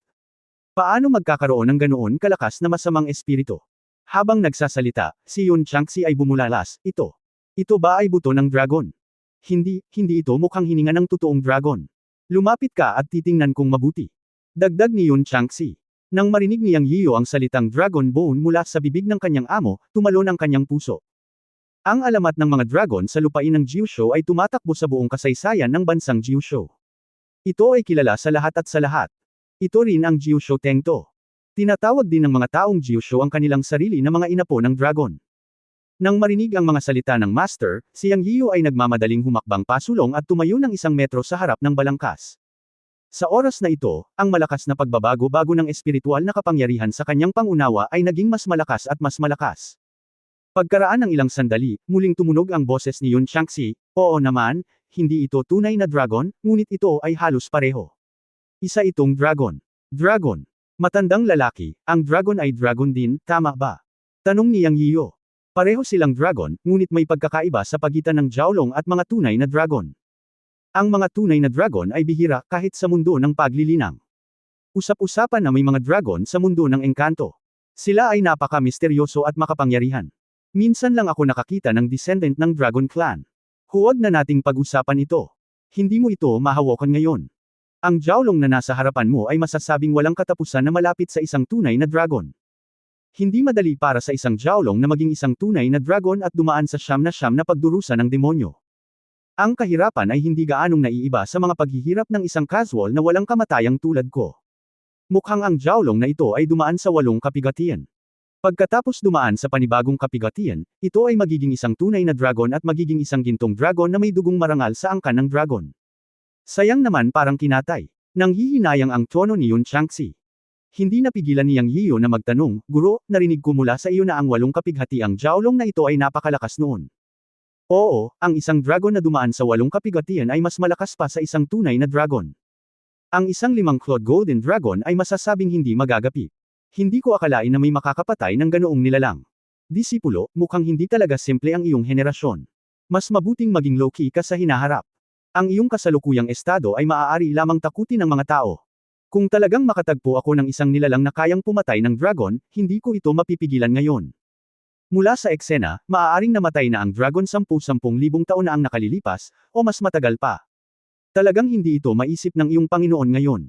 Paano magkakaroon ng ganoon kalakas na masamang espiritu?" Habang nagsasalita, si Yun Changxi ay bumulalas, Ito ba ay buto ng dragon? Hindi ito mukhang hininga ng totoong dragon. Lumapit ka at titingnan kong mabuti. Dagdag ni Yun Changxi. Nang marinig ni Yang Yiyo ang salitang Dragon Bone mula sa bibig ng kanyang amo, tumalon ang kanyang puso. Ang alamat ng mga dragon sa lupain ng Jiuzhou ay tumatakbo sa buong kasaysayan ng bansang Jiuzhou. Ito ay kilala sa lahat at sa lahat. Ito rin ang Jiuzhou Tengto. Tinatawag din ng mga taong Jiuzhou ang kanilang sarili na mga inapo ng dragon. Nang marinig ang mga salita ng master, si Yang Yiyo ay nagmamadaling humakbang pasulong at tumayo ng 1 metro sa harap ng balangkas. Sa oras na ito, ang malakas na pagbabago-bago ng espiritual na kapangyarihan sa kanyang pangunawa ay naging mas malakas at mas malakas. Pagkaraan ng ilang sandali, muling tumunog ang boses ni Yun Changxi, "Oo naman, hindi ito tunay na dragon, ngunit ito ay halos pareho. Isa itong dragon. Dragon. Matandang lalaki, ang dragon ay dragon din, tama ba?" Tanong ni Yang Yiyo. Pareho silang dragon, ngunit may pagkakaiba sa pagitan ng Jiaolong at mga tunay na dragon. Ang mga tunay na dragon ay bihira kahit sa mundo ng paglilinang. Usap-usapan na may mga dragon sa mundo ng engkanto. Sila ay napaka-misteryoso at makapangyarihan. Minsan lang ako nakakita ng descendant ng Dragon Clan. Huwag na nating pag-usapan ito. Hindi mo ito mahawakan ngayon. Ang jawlong na nasa harapan mo ay masasabing walang katapusan na malapit sa isang tunay na dragon. Hindi madali para sa isang jawlong na maging isang tunay na dragon at dumaan sa siyam na pagdurusa ng demonyo. Ang kahirapan ay hindi gaanong naiiba sa mga paghihirap ng isang casual na walang kamatayang tulad ko. Mukhang ang jawlong na ito ay dumaan sa 8 kapigatian. Pagkatapos dumaan sa panibagong kapigatian, ito ay magiging isang tunay na dragon at magiging isang gintong dragon na may dugong marangal sa angkan ng dragon. Sayang naman parang kinatay. Nanghihinayang ang tono ni Yun Changxi. Hindi napigilan ni Yang Yiyo na magtanong, Guro, narinig ko mula sa iyo na ang 8 kapighati ang jawlong na ito ay napakalakas noon. Oo, ang isang dragon na dumaan sa 8 kapigatian ay mas malakas pa sa isang tunay na dragon. Ang isang 5-clawed golden dragon ay masasabing hindi magagapi. Hindi ko akalain na may makakapatay ng ganoong nilalang. Disipulo, mukhang hindi talaga simple ang iyong henerasyon. Mas mabuting maging low-key ka sa hinaharap. Ang iyong kasalukuyang estado ay maaari lamang takutin ng mga tao. Kung talagang makatagpo ako ng isang nilalang na kayang pumatay ng dragon, hindi ko ito mapipigilan ngayon. Mula sa eksena, maaaring namatay na ang dragon 10,000 taon na ang nakalilipas, o mas matagal pa. Talagang hindi ito maisip ng iyong Panginoon ngayon.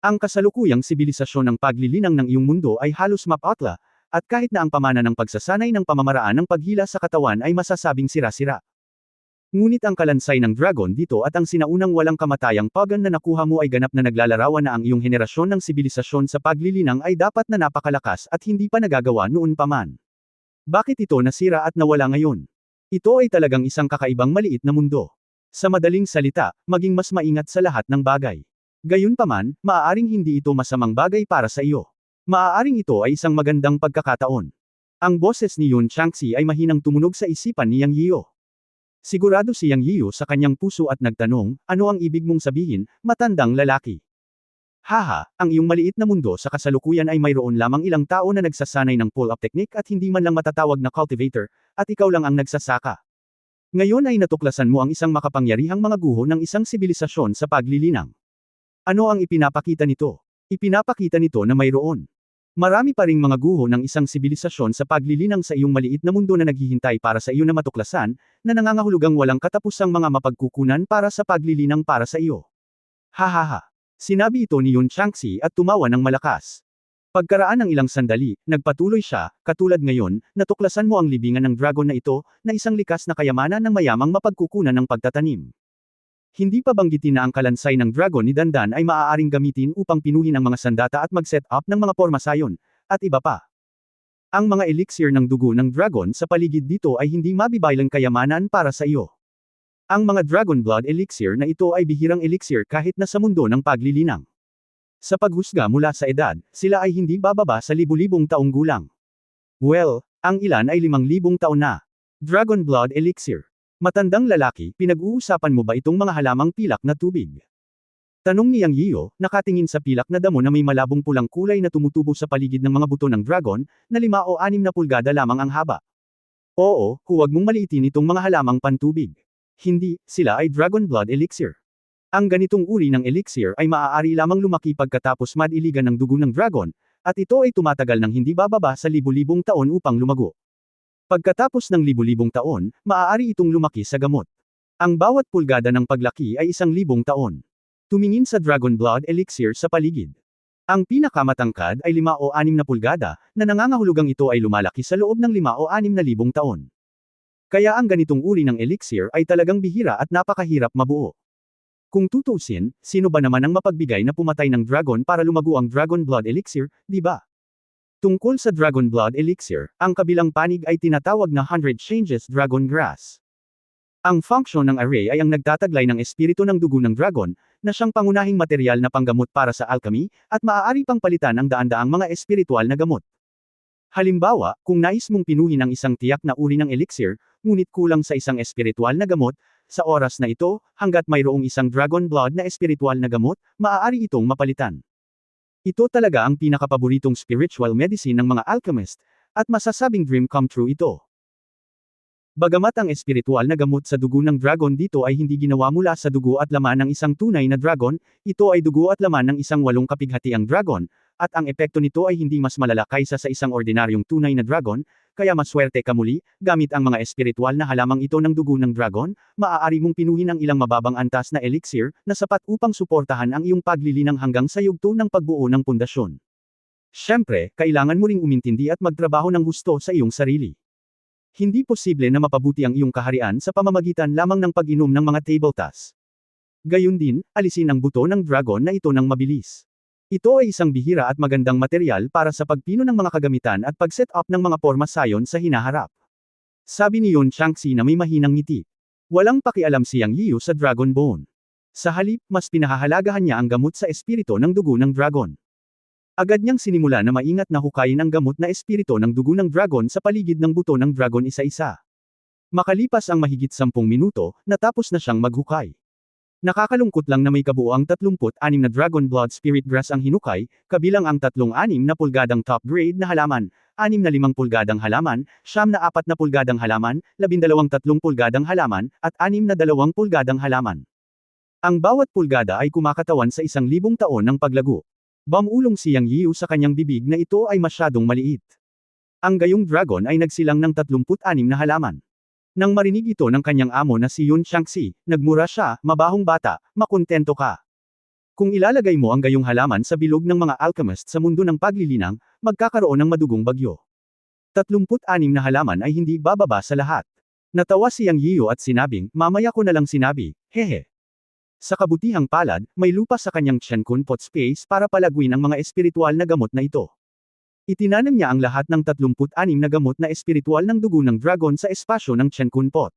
Ang kasalukuyang sibilisasyon ng paglilinang ng iyong mundo ay halos mapatla, at kahit na ang pamana ng pagsasanay ng pamamaraan ng paghila sa katawan ay masasabing sira-sira. Ngunit ang kalansay ng dragon dito at ang sinaunang walang kamatayang pagan na nakuha mo ay ganap na naglalarawan na ang iyong henerasyon ng sibilisasyon sa paglilinang ay dapat na napakalakas at hindi pa nagagawa noon pa man. Bakit ito nasira at nawala ngayon? Ito ay talagang isang kakaibang maliit na mundo. Sa madaling salita, maging mas maingat sa lahat ng bagay. Gayunpaman, maaaring hindi ito masamang bagay para sa iyo. Maaaring ito ay isang magandang pagkakataon. Ang boses ni Yun Changxi ay mahinang tumunog sa isipan ni Yang Yiyo. Sigurado si Yang Yiyo sa kanyang puso at nagtanong, ano ang ibig mong sabihin, matandang lalaki? Haha, ang iyong maliit na mundo sa kasalukuyan ay mayroon lamang ilang tao na nagsasanay ng pull-up technique at hindi man lang matatawag na cultivator, at ikaw lang ang nagsasaka. Ngayon ay natuklasan mo ang isang makapangyarihang mga guho ng isang sibilisasyon sa paglilinang. Ano ang ipinapakita nito? Ipinapakita nito na mayroon. Marami pa ring mga guho ng isang sibilisasyon sa paglilinang sa iyong maliit na mundo na naghihintay para sa iyo na matuklasan, na nangangahulugang walang katapusang mga mapagkukunan para sa paglilinang para sa iyo. Hahaha. Sinabi ito ni Yun Changxi at tumawa ng malakas. Pagkaraan ng ilang sandali, nagpatuloy siya, katulad ngayon, natuklasan mo ang libingan ng dragon na ito, na isang likas na kayamanan ng mayamang mapagkukunan ng pagtatanim. Hindi pa banggitin na ang kalansay ng dragon ni Dandan ay maaaring gamitin upang pinuhin ang mga sandata at mag-set up ng mga pormasayon, at iba pa. Ang mga elixir ng dugo ng dragon sa paligid dito ay hindi mabibaylang kayamanan para sa iyo. Ang mga dragon blood elixir na ito ay bihirang elixir kahit na sa mundo ng paglilinang. Sa paghusga mula sa edad, sila ay hindi bababa sa libu-libong taong gulang. Well, ang ilan ay 5,000 taon na. Dragon blood elixir. Matandang lalaki, pinag-uusapan mo ba itong mga halamang pilak na tubig? Tanong ni Yang Yiyo, nakatingin sa pilak na damo na may malabong pulang kulay na tumutubo sa paligid ng mga buto ng dragon, na 5 o 6 na pulgada lamang ang haba. Oo, huwag mong maliitin itong mga halamang pantubig. Hindi, sila ay dragon blood elixir. Ang ganitong uri ng elixir ay maaari lamang lumaki pagkatapos madiligan ng dugo ng dragon, at ito ay tumatagal ng hindi bababa sa libu-libong taon upang lumago. Pagkatapos ng libu-libong taon, maaari itong lumaki sa gamot. Ang bawat pulgada ng paglaki ay 1,000 taon. Tumingin sa dragon blood elixir sa paligid. Ang pinakamatangkad ay 5 o 6 na pulgada, na nangangahulugang ito ay lumalaki sa loob ng 5 o 6 na libong taon. Kaya ang ganitong uri ng elixir ay talagang bihira at napakahirap mabuo. Kung tutuusin, sino ba naman ang mapagbigay na pumatay ng dragon para lumago ang dragon blood elixir, di ba? Tungkol sa dragon blood elixir, ang kabilang panig ay tinatawag na 100 changes dragon grass. Ang function ng array ay ang nagtataglay ng espiritu ng dugo ng dragon, na siyang pangunahing material na panggamot para sa alchemy, at maaari pang palitan ang daan-daang mga espiritual na gamot. Halimbawa, kung nais mong pinuhin ang isang tiyak na uri ng elixir, ngunit kulang sa isang espiritual na gamot, sa oras na ito, hanggat mayroong isang dragon blood na espiritual na gamot, maaari itong mapalitan. Ito talaga ang pinakapaboritong spiritual medicine ng mga alchemist, at masasabing dream come true ito. Bagamat ang espiritual na gamot sa dugo ng dragon dito ay hindi ginawa mula sa dugo at laman ng isang tunay na dragon, ito ay dugo at laman ng isang 8 kapighatiang dragon, at ang epekto nito ay hindi mas malala kaysa sa isang ordinaryong tunay na dragon, kaya maswerte ka muli, gamit ang mga espiritual na halamang ito ng dugo ng dragon, maaari mong pinuhin ang ilang mababang antas na elixir, na sapat upang suportahan ang iyong paglilinang hanggang sa yugto ng pagbuo ng pundasyon. Siyempre, kailangan mo ring umintindi at magtrabaho ng husto sa iyong sarili. Hindi posible na mapabuti ang iyong kaharian sa pamamagitan lamang ng pag-inom ng mga table tas. Gayun din, alisin ang buto ng dragon na ito ng mabilis. Ito ay isang bihira at magandang material para sa pagpino ng mga kagamitan at pag-set up ng mga porma sayon sa hinaharap. Sabi ni Yon Changxi na may mahinang ngiti. Walang pakialam si Yang Yiu sa Dragon Bone. Sa halip, mas pinahahalagahan niya ang gamot sa espiritu ng dugo ng dragon. Agad niyang sinimula na maingat na hukayin ang gamot na espiritu ng dugo ng dragon sa paligid ng buto ng dragon isa-isa. Makalipas ang mahigit 10 minuto, natapos na siyang maghukay. Nakakalungkot lang na may kabuoang 36 na Dragon Blood Spirit Grass ang hinukay, kabilang ang 36 na pulgadang top grade na halaman, 6 na 5 pulgadang halaman, 9 na 4 na pulgadang halaman, 12 3 pulgadang halaman, at 6 na 2 pulgadang halaman. Ang bawat pulgada ay kumakatawan sa 1,000 taon ng paglago. Bumulong si Yang Yiu sa kanyang bibig na ito ay masyadong maliit. Ang gayong dragon ay nagsilang ng 36 na halaman. Nang marinig ito ng kanyang amo na si Yon Changxi, nagmura siya, mabahong bata, makontento ka. Kung ilalagay mo ang gayong halaman sa bilog ng mga alchemist sa mundo ng paglilinang, magkakaroon ng madugong bagyo. 36 na halaman ay hindi bababa sa lahat. Natawa si Yang Yiu at sinabing, mamaya ko na lang sinabi, hehe. Sa kabutihang palad, may lupa sa kanyang Chenkun pot space para palaguin ang mga espiritual na gamot na ito. Itinanam niya ang lahat ng 36 na gamot na espiritual ng dugo ng dragon sa espasyo ng Chenkun pot.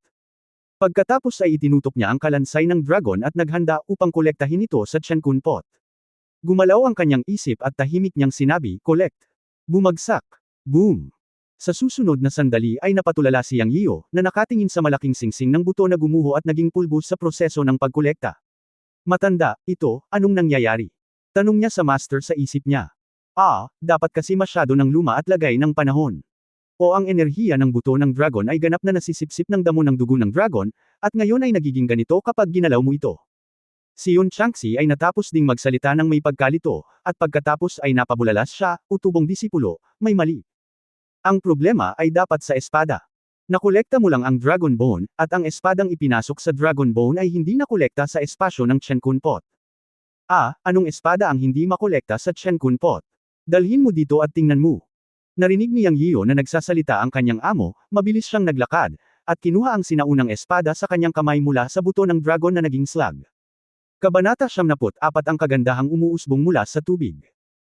Pagkatapos ay itinutok niya ang kalansay ng dragon at naghanda upang kolektahin ito sa Chenkun pot. Gumalaw ang kanyang isip at tahimik niyang sinabi, collect. Bumagsak. Boom. Sa susunod na sandali ay napatulala si Yang Yiu, na nakatingin sa malaking singsing ng buto na gumuho at naging pulbos sa proseso ng pagkolekta. Matanda, ito, anong nangyayari? Tanong niya sa master sa isip niya. Dapat kasi masyado ng luma at lagay ng panahon. O ang enerhiya ng buto ng dragon ay ganap na nasisipsip ng damo ng dugo ng dragon, at ngayon ay nagiging ganito kapag ginalaw mo ito. Si Yon Changxi ay natapos ding magsalita ng may pagkalito, at pagkatapos ay napabulalas siya, utubong disipulo, may mali. Ang problema ay dapat sa espada. Nakolekta mo lang ang Dragon Bone, at ang espadang ipinasok sa Dragon Bone ay hindi nakolekta sa espasyo ng Chenkun pot. Anong espada ang hindi makolekta sa Chenkun pot? Dalhin mo dito at tingnan mo. Narinig ni Yang Yiu na nagsasalita ang kanyang amo, mabilis siyang naglakad, at kinuha ang sinaunang espada sa kanyang kamay mula sa buto ng dragon na naging slug. Kabanata 74 ang kagandahang umuusbong mula sa tubig.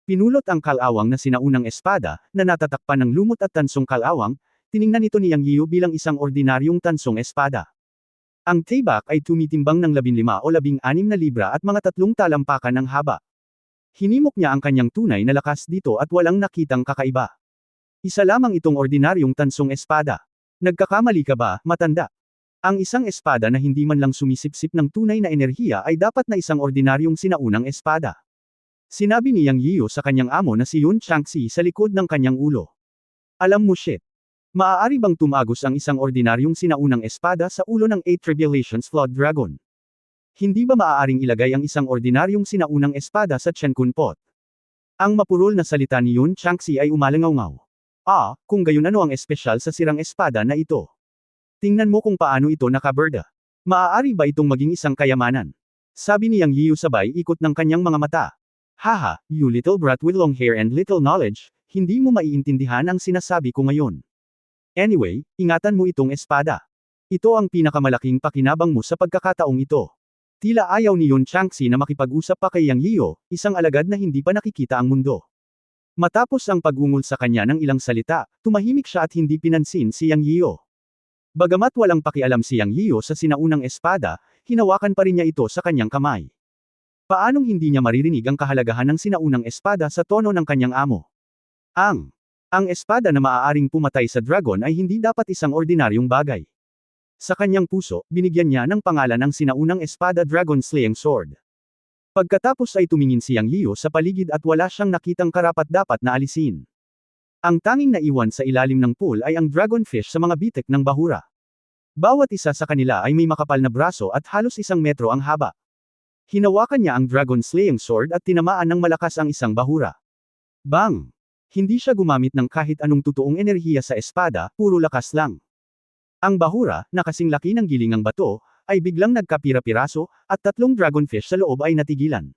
Pinulot ang kalawang na sinaunang espada, na natatakpan ng lumot at tansong kalawang, tiningnan ito ni Yang Yiu bilang isang ordinaryong tansong espada. Ang tibak ay tumitimbang ng 15 o 16 na libra at mga 3 talampakan ng haba. Hinimok niya ang kanyang tunay na lakas dito at walang nakitang kakaiba. Isa lamang itong ordinaryong tansong espada. Nagkakamali ka ba, matanda? Ang isang espada na hindi man lang sumisipsip ng tunay na enerhiya ay dapat na isang ordinaryong sinaunang espada. Sinabi ni Yang Yiu sa kanyang amo na si Yon Changxi sa likod ng kanyang ulo. Alam mo shit. Maaari bang tumagos ang isang ordinaryong sinaunang espada sa ulo ng 8 Tribulations Flood Dragon? Hindi ba maaaring ilagay ang isang ordinaryong sinaunang espada sa Chenkun pot? Ang mapurol na salita ni Yon Changxi ay umalangaw-ngaw. Kung gayon ano ang espesyal sa sirang espada na ito? Tingnan mo kung paano ito nakaberda. Maaari ba itong maging isang kayamanan? Sabi ni Yang Yiu sabay ikot ng kanyang mga mata. Haha, you little brat with long hair and little knowledge, hindi mo maiintindihan ang sinasabi ko ngayon. Anyway, ingatan mo itong espada. Ito ang pinakamalaking pakinabang mo sa pagkakataong ito. Tila ayaw ni Yon Changxi na makipag-usap pa kay Yang Yiu, isang alagad na hindi pa nakikita ang mundo. Matapos ang pag-ungol sa kanya ng ilang salita, tumahimik siya at hindi pinansin si Yang Yiu. Bagamat walang pakialam si Yang Yiu sa sinaunang espada, hinawakan pa rin niya ito sa kanyang kamay. Paanong hindi niya maririnig ang kahalagahan ng sinaunang espada sa tono ng kanyang amo? Ang espada na maaaring pumatay sa dragon ay hindi dapat isang ordinaryong bagay. Sa kanyang puso, binigyan niya ng pangalan ang sinaunang espada Dragon Slaying Sword. Pagkatapos ay tumingin si Yang Yiu sa paligid at wala siyang nakitang karapat-dapat na alisin. Ang tanging naiwan sa ilalim ng pool ay ang dragonfish sa mga bitek ng bahura. Bawat isa sa kanila ay may makapal na braso at halos 1 metro ang haba. Hinawakan niya ang dragon slaying sword at tinamaan ng malakas ang isang bahura. Bang! Hindi siya gumamit ng kahit anong totoong enerhiya sa espada, puro lakas lang. Ang bahura, na kasing laki ng gilingang bato, ay biglang nagkapira-piraso, at 3 dragonfish sa loob ay natigilan.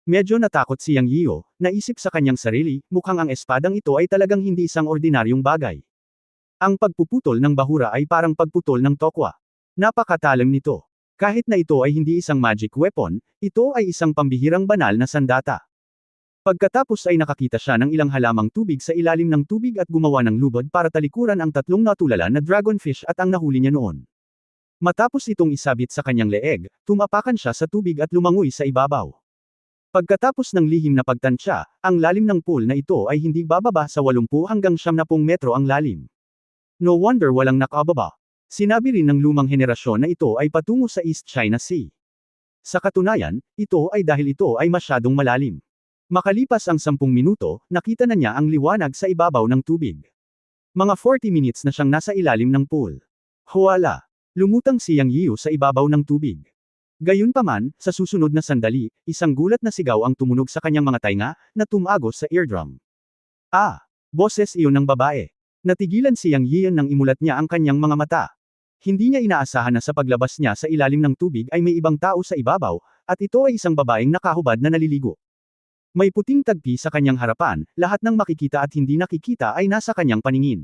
Medyo natakot si Yang Yiyo, naisip sa kanyang sarili, mukhang ang espadang ito ay talagang hindi isang ordinaryong bagay. Ang pagpuputol ng bahura ay parang pagputol ng tokwa. Napakatalim nito. Kahit na ito ay hindi isang magic weapon, ito ay isang pambihirang banal na sandata. Pagkatapos ay nakakita siya ng ilang halamang tubig sa ilalim ng tubig at gumawa ng lubod para talikuran ang 3 natulala na dragonfish at ang nahuli niya noon. Matapos itong isabit sa kanyang leeg, tumapakan siya sa tubig at lumangoy sa ibabaw. Pagkatapos ng lihim na pagtansya, ang lalim ng pool na ito ay hindi bababa sa 80 hanggang 70 metro ang lalim. No wonder walang nakababa. Sinabi rin ng lumang henerasyon na ito ay patungo sa East China Sea. Sa katunayan, ito ay dahil ito ay masyadong malalim. Makalipas ang 10 minuto, nakita na niya ang liwanag sa ibabaw ng tubig. Mga 40 minutes na siyang nasa ilalim ng pool. Huwala! Lumutang si Yang Yiyo sa ibabaw ng tubig. Gayunpaman, sa susunod na sandali, isang gulat na sigaw ang tumunog sa kanyang mga tainga, na tumagos sa eardrum. Ah! Boses iyon ng babae. Natigilan si Yang Yiyo nang imulat niya ang kanyang mga mata. Hindi niya inaasahan na sa paglabas niya sa ilalim ng tubig ay may ibang tao sa ibabaw, at ito ay isang babaeng nakahubad na naliligo. May puting tagpi sa kanyang harapan, lahat ng makikita at hindi nakikita ay nasa kanyang paningin.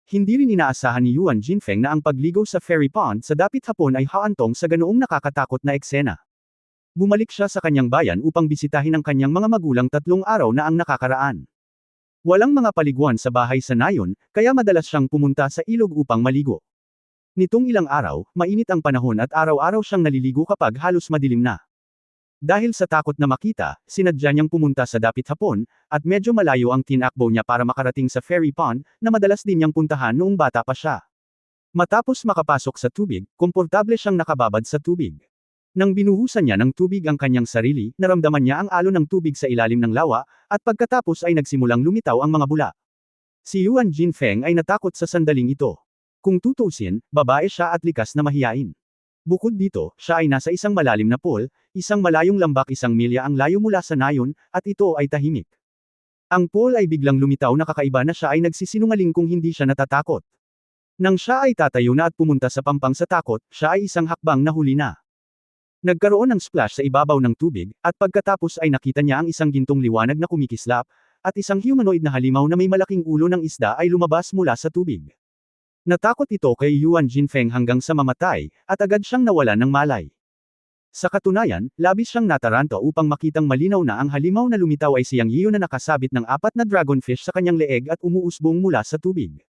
Hindi rin inaasahan ni Yuan Jinfeng na ang pagligo sa fairy pond sa dapit hapon ay haantong sa ganoong nakakatakot na eksena. Bumalik siya sa kanyang bayan upang bisitahin ang kanyang mga magulang 3 araw na ang nakakaraan. Walang mga paliguan sa bahay sa nayon, kaya madalas siyang pumunta sa ilog upang maligo. Nitong ilang araw, mainit ang panahon at araw-araw siyang naliligo kapag halos madilim na. Dahil sa takot na makita, sinadya niyang pumunta sa dapit hapon, at medyo malayo ang tinakbo niya para makarating sa fairy pond, na madalas din niyang puntahan noong bata pa siya. Matapos makapasok sa tubig, komportable siyang nakababad sa tubig. Nang binuhusan niya ng tubig ang kanyang sarili, naramdaman niya ang alon ng tubig sa ilalim ng lawa, at pagkatapos ay nagsimulang lumitaw ang mga bula. Si Yuan Jinfeng ay natakot sa sandaling ito. Kung tutuusin, babae siya at likas na mahiyain. Bukod dito, siya ay nasa isang malalim na pool, isang malayong lambak 1 milya ang layo mula sa nayon, at ito ay tahimik. Ang pool ay biglang lumitaw na kakaiba na siya ay nagsisinungaling kung hindi siya natatakot. Nang siya ay tatayo na at pumunta sa pampang sa takot, siya ay isang hakbang na huli na. Nagkaroon ng splash sa ibabaw ng tubig, at pagkatapos ay nakita niya ang isang gintong liwanag na kumikislap, at isang humanoid na halimaw na may malaking ulo ng isda ay lumabas mula sa tubig. Natakot ito kay Yuan Jinfeng hanggang sa mamatay, at agad siyang nawalan ng malay. Sa katunayan, labis siyang nataranta upang makitang malinaw na ang halimaw na lumitaw ay si Yang Yiyo na nakasabit ng 4 na dragonfish sa kanyang leeg at umuusbong mula sa tubig.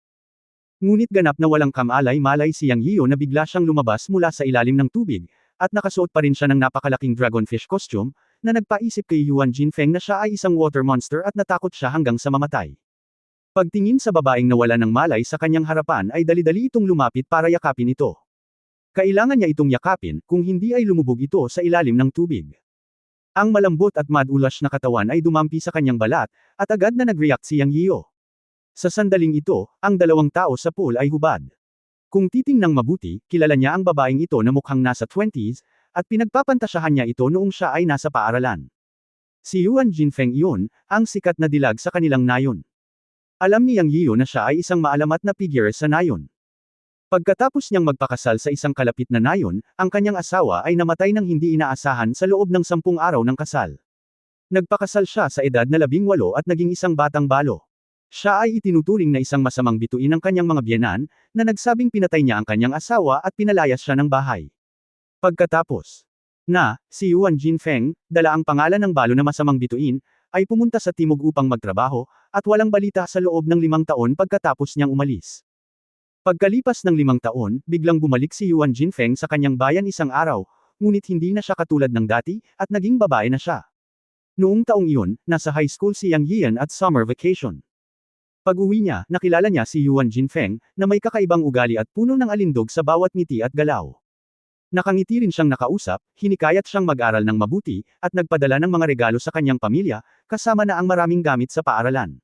Ngunit ganap na walang kamalay-malay si Yang Yiyo na bigla siyang lumabas mula sa ilalim ng tubig, at nakasuot pa rin siya ng napakalaking dragonfish costume, na nagpaisip kay Yuan Jinfeng na siya ay isang water monster at natakot siya hanggang sa mamatay. Pagtingin sa babaeng nawala ng malay sa kanyang harapan ay dali-dali itong lumapit para yakapin ito. Kailangan niya itong yakapin, kung hindi ay lumubog ito sa ilalim ng tubig. Ang malambot at madulas na katawan ay dumampi sa kanyang balat, at agad na nag-react si Yang Yiyo. Sa sandaling ito, ang 2 tao sa pool ay hubad. Kung titingnang mabuti, kilala niya ang babaeng ito na mukhang nasa 20s, at pinagpapantasyahan niya ito noong siya ay nasa paaralan. Si Yuan Jinfeng iyon, ang sikat na dilag sa kanilang nayon. Alam ni Yang Yiyo na siya ay isang maalamat na figure sa nayon. Pagkatapos niyang magpakasal sa isang kalapit na nayon, ang kanyang asawa ay namatay ng hindi inaasahan sa loob ng 10 araw ng kasal. Nagpakasal siya sa edad na 18 at naging isang batang balo. Siya ay itinuturing na isang masamang bituin ng kanyang mga biyenan, na nagsabing pinatay niya ang kanyang asawa at pinalayas siya ng bahay. Pagkatapos si Yuan Jinfeng, dala ang pangalan ng balo na masamang bituin, ay pumunta sa timog upang magtrabaho, at walang balita sa loob ng 5 taon pagkatapos niyang umalis. Pagkalipas ng 5 taon, biglang bumalik si Yuan Jinfeng sa kanyang bayan isang araw, ngunit hindi na siya katulad ng dati, at naging babae na siya. Noong taong iyon, nasa high school si Yang Yiyan at summer vacation. Pag-uwi niya, nakilala niya si Yuan Jinfeng, na may kakaibang ugali at puno ng alindog sa bawat ngiti at galaw. Nakangiti rin siyang nakausap, hinikayat siyang mag-aral ng mabuti, at nagpadala ng mga regalo sa kanyang pamilya, kasama na ang maraming gamit sa paaralan.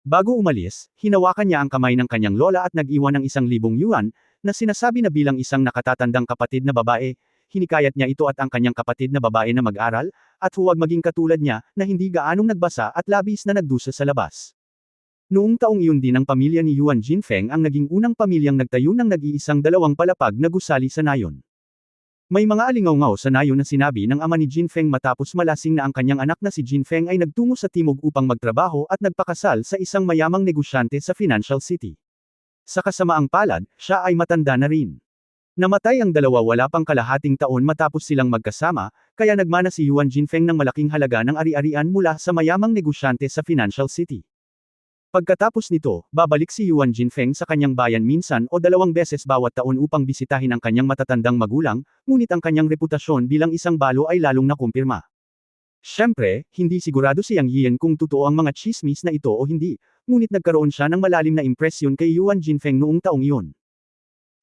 Bago umalis, hinawakan niya ang kamay ng kanyang lola at nag-iwan ng 1,000 yuan, na sinasabi na bilang isang nakatatandang kapatid na babae, hinikayat niya ito at ang kanyang kapatid na babae na mag-aral, at huwag maging katulad niya, na hindi gaanong nagbasa at labis na nagdusa sa labas. Noong taong iyon din ang pamilya ni Yuan Jinfeng ang naging unang pamilyang nagtayo ng nag-iisang dalawang palapag na gusali sa nayon. May mga alingaw-ngaw sa nayon na sinabi ng ama ni Jinfeng matapos malasing na ang kanyang anak na si Jinfeng ay nagtungo sa timog upang magtrabaho at nagpakasal sa isang mayamang negosyante sa Financial City. Sa kasamaang palad, siya ay matanda na rin. Namatay ang dalawa wala pang kalahating taon matapos silang magkasama, kaya nagmana si Yuan Jinfeng ng malaking halaga ng ari-arian mula sa mayamang negosyante sa Financial City. Pagkatapos nito, babalik si Yuan Jinfeng sa kanyang bayan minsan o dalawang beses bawat taon upang bisitahin ang kanyang matatandang magulang, ngunit ang kanyang reputasyon bilang isang balo ay lalong nakumpirma. Siyempre, hindi sigurado si Yang Yian kung totoo ang mga chismis na ito o hindi, ngunit nagkaroon siya ng malalim na impresyon kay Yuan Jinfeng noong taong iyon.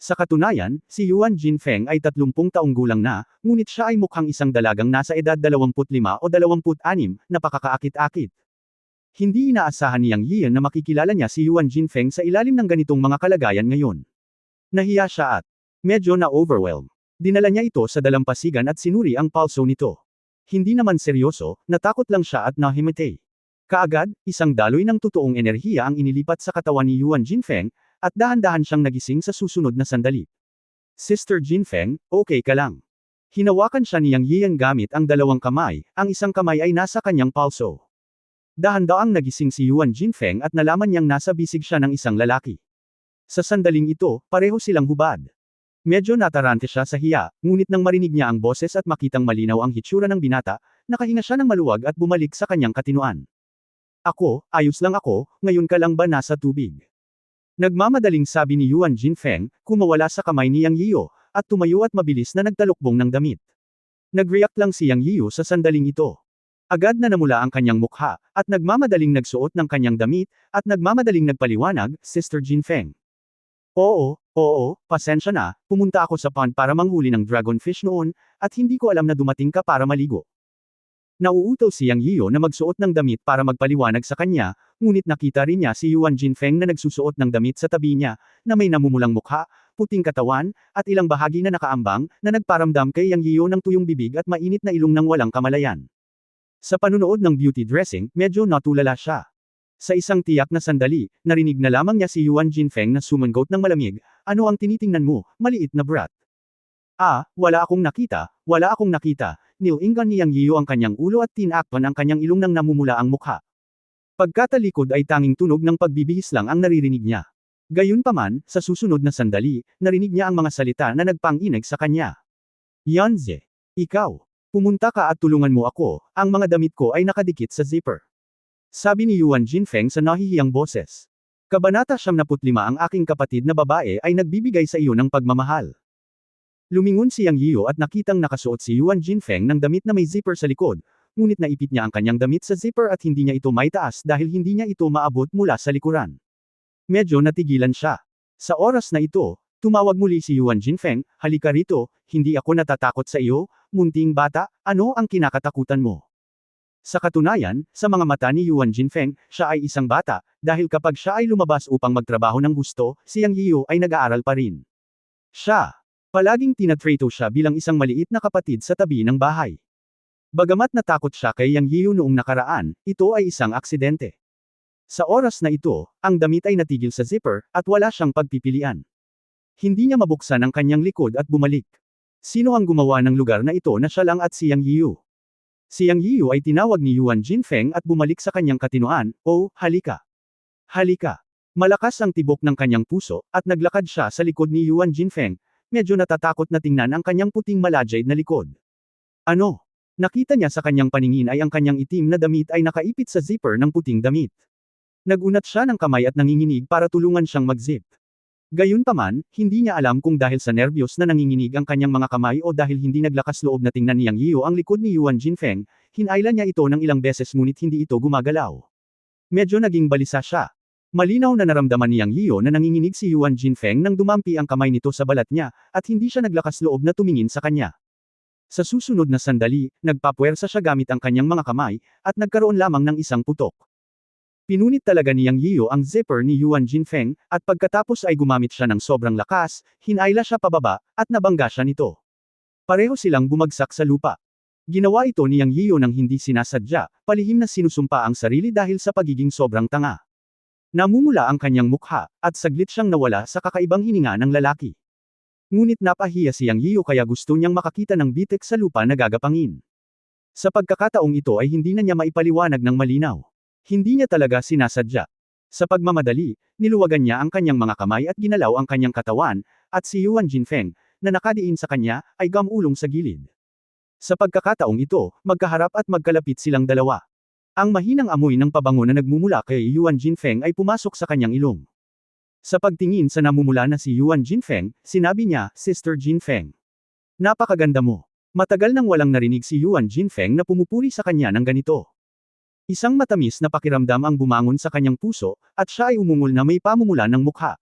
Sa katunayan, si Yuan Jinfeng ay 30 taong gulang na, ngunit siya ay mukhang isang dalagang nasa edad 25 o 26, napakakaakit-akit. Hindi inaasahan ni Yang Yian na makikilala niya si Yuan Jinfeng sa ilalim ng ganitong mga kalagayan ngayon. Nahiya siya at medyo na-overwhelm. Dinala niya ito sa dalampasigan at sinuri ang pulso nito. Hindi naman seryoso, natakot lang siya at nahimete. Kaagad, isang daloy ng totoong enerhiya ang inilipat sa katawan ni Yuan Jinfeng, at dahan-dahan siyang nagising sa susunod na sandali. Sister Jinfeng, okay ka lang. Hinawakan siya ni Yang Yian gamit ang dalawang kamay, ang isang kamay ay nasa kanyang pulso. Dahan-daang nagising si Yuan Jinfeng at nalaman niyang nasa bisig siya ng isang lalaki. Sa sandaling ito, pareho silang hubad. Medyo natarante siya sa hiya, ngunit nang marinig niya ang boses at makitang malinaw ang hitsura ng binata, nakahinga siya ng maluwag at bumalik sa kanyang katinuan. Ako, ayos lang ako, ngayon ka lang ba nasa tubig? Nagmamadaling sabi ni Yuan Jinfeng, kumawala sa kamay ni Yang Yiyo, at tumayo at mabilis na nagtalukbong ng damit. Nag-react lang si Yang Yiyo sa sandaling ito. Agad na namula ang kanyang mukha, at nagmamadaling nagsuot ng kanyang damit, at nagmamadaling nagpaliwanag, Sister Jinfeng. Oo, pasensya na, pumunta ako sa pond para manghuli ng dragonfish noon, at hindi ko alam na dumating ka para maligo. Nauutal si Yang Yiyo na magsuot ng damit para magpaliwanag sa kanya, ngunit nakita rin niya si Yuan Jinfeng na nagsusuot ng damit sa tabi niya, na may namumulang mukha, puting katawan, at ilang bahagi na nakaambang, na nagparamdam kay Yang Yiyo ng tuyong bibig at mainit na ilong ng walang kamalayan. Sa panunood ng beauty dressing, medyo natulala siya. Sa isang tiyak na sandali, narinig na lamang niya si Yuan Jinfeng na sumangot ng malamig, ano ang tinitingnan mo, maliit na brat? Wala akong nakita, nilingan ni Yang Yiyo ang kanyang ulo at tinakpan ang kanyang ilong nang namumula ang mukha. Pagkatalikod ay tanging tunog ng pagbibihis lang ang naririnig niya. Gayunpaman, sa susunod na sandali, narinig niya ang mga salita na nagpang-inig sa kanya. Yanze, ikaw. Pumunta ka at tulungan mo ako, ang mga damit ko ay nakadikit sa zipper. Sabi ni Yuan Jinfeng sa nahihiyang boses. Kabanata 75 ang aking kapatid na babae ay nagbibigay sa iyo ng pagmamahal. Lumingon si Yang Yiyo at nakitang nakasuot si Yuan Jinfeng ng damit na may zipper sa likod, ngunit naipit niya ang kanyang damit sa zipper at hindi niya ito maitaas dahil hindi niya ito maabot mula sa likuran. Medyo natigilan siya. Sa oras na ito, tumawag muli si Yuan Jinfeng, halika rito, hindi ako natatakot sa iyo, munting bata, ano ang kinakatakutan mo? Sa katunayan, sa mga mata ni Yuan Jinfeng, siya ay isang bata, dahil kapag siya ay lumabas upang magtrabaho ng gusto, si Yang Yiyo ay nag-aaral pa rin. Siya, palaging tinatrato siya bilang isang maliit na kapatid sa tabi ng bahay. Bagamat natakot siya kay Yang Yiyo noong nakaraan, ito ay isang aksidente. Sa oras na ito, ang damit ay natigil sa zipper, at wala siyang pagpipilian. Hindi niya mabuksan ang kanyang likod at bumalik. Sino ang gumawa ng lugar na ito na siya lang at si Yang Yiyo? Si Yang Yiyo ay tinawag ni Yuan Jinfeng at bumalik sa kanyang katinuan, halika. Halika. Malakas ang tibok ng kanyang puso, at naglakad siya sa likod ni Yuan Jinfeng, medyo natatakot na tingnan ang kanyang puting malajade na likod. Ano? Nakita niya sa kanyang paningin ay ang kanyang itim na damit ay nakaipit sa zipper ng puting damit. Nagunat siya ng kamay at nanginginig para tulungan siyang mag-zip. Gayunpaman, hindi niya alam kung dahil sa nerbiyos na nanginginig ang kanyang mga kamay o dahil hindi naglakas loob na tingnan ni Yang Yiyo ang likod ni Yuan Jinfeng, hinailan niya ito ng ilang beses ngunit hindi ito gumagalaw. Medyo naging balisa siya. Malinaw na naramdaman ni Yang Yiyo na nanginginig si Yuan Jinfeng nang dumampi ang kamay nito sa balat niya, at hindi siya naglakas loob na tumingin sa kanya. Sa susunod na sandali, nagpapuwersa siya gamit ang kanyang mga kamay, at nagkaroon lamang ng isang putok. Pinunit talaga ni Yang Yiyo ang zipper ni Yuan Jinfeng, at pagkatapos ay gumamit siya ng sobrang lakas, hinayla siya pababa, at nabangga siya nito. Pareho silang bumagsak sa lupa. Ginawa ito ni Yang Yiyo nang hindi sinasadya, palihim na sinusumpa ang sarili dahil sa pagiging sobrang tanga. Namumula ang kanyang mukha, at saglit siyang nawala sa kakaibang hininga ng lalaki. Ngunit napahiya si Yang Yiyo kaya gusto niyang makakita ng bitik sa lupa na gagapangin. Sa pagkakataong ito ay hindi na niya maipaliwanag ng malinaw. Hindi niya talaga sinasadya. Sa pagmamadali, niluwagan niya ang kanyang mga kamay at ginalaw ang kanyang katawan, at si Yuan Jinfeng, na nakadiin sa kanya, ay gamulong sa gilid. Sa pagkakataong ito, magkaharap at magkalapit silang dalawa. Ang mahinang amoy ng pabango na nagmumula kay Yuan Jinfeng ay pumasok sa kanyang ilong. Sa pagtingin sa namumula na si Yuan Jinfeng, sinabi niya, "Sister Jinfeng. Napakaganda mo." Matagal nang walang narinig si Yuan Jinfeng na pumupuri sa kanya ng ganito. Isang matamis na pakiramdam ang bumangon sa kanyang puso, at siya ay umungol na may pamumula ng mukha.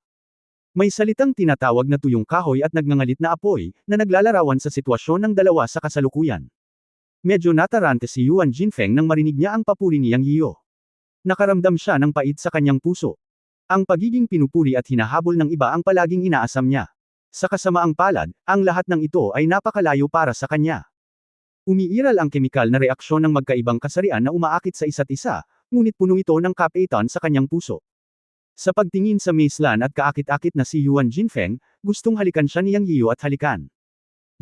May salitang tinatawag na tuyong kahoy at nagngangalit na apoy, na naglalarawan sa sitwasyon ng dalawa sa kasalukuyan. Medyo natarante si Yuan Jinfeng nang marinig niya ang papuri ni Yang Yiyo. Nakaramdam siya ng pait sa kanyang puso. Ang pagiging pinupuri at hinahabol ng iba ang palaging inaasam niya. Sa kasamaang palad, ang lahat ng ito ay napakalayo para sa kanya. Umiiral ang kemikal na reaksyon ng magkaibang kasarian na umaakit sa isa't isa, ngunit puno ito ng kapaitan sa kanyang puso. Sa pagtingin sa Maislan at kaakit-akit na si Yuan Jinfeng, gustong halikan siya ni Yang Yiyo at halikan.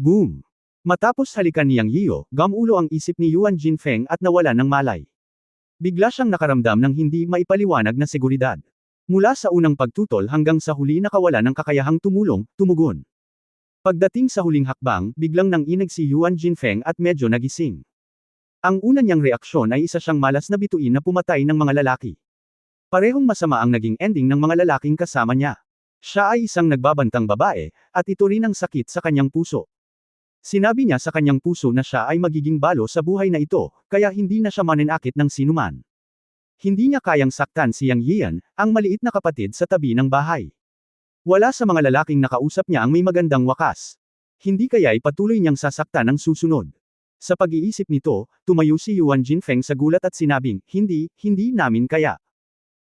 Boom! Matapos halikan ni Yang Yiyo, gamulo ang isip ni Yuan Jinfeng at nawala ng malay. Bigla siyang nakaramdam ng hindi maipaliwanag na seguridad. Mula sa unang pagtutol hanggang sa huli nakawala ng kakayahang tumulong, tumugon. Pagdating sa huling hakbang, biglang nanginig si Yuan Jinfeng at medyo nagising. Ang una niyang reaksyon ay isa siyang malas na bituin na pumatay ng mga lalaki. Parehong masama ang naging ending ng mga lalaking kasama niya. Siya ay isang nagbabantang babae, at ito rin ang sakit sa kanyang puso. Sinabi niya sa kanyang puso na siya ay magiging balo sa buhay na ito, kaya hindi na siya mananakit ng sinuman. Hindi niya kayang saktan si Yang Yian, ang maliit na kapatid sa tabi ng bahay. Wala sa mga lalaking nakausap niya ang may magandang wakas. Hindi kaya ipatuloy niyang sasaktan ang susunod. Sa pag-iisip nito, tumayo si Yuan Jinfeng sa gulat at sinabing, hindi namin kaya.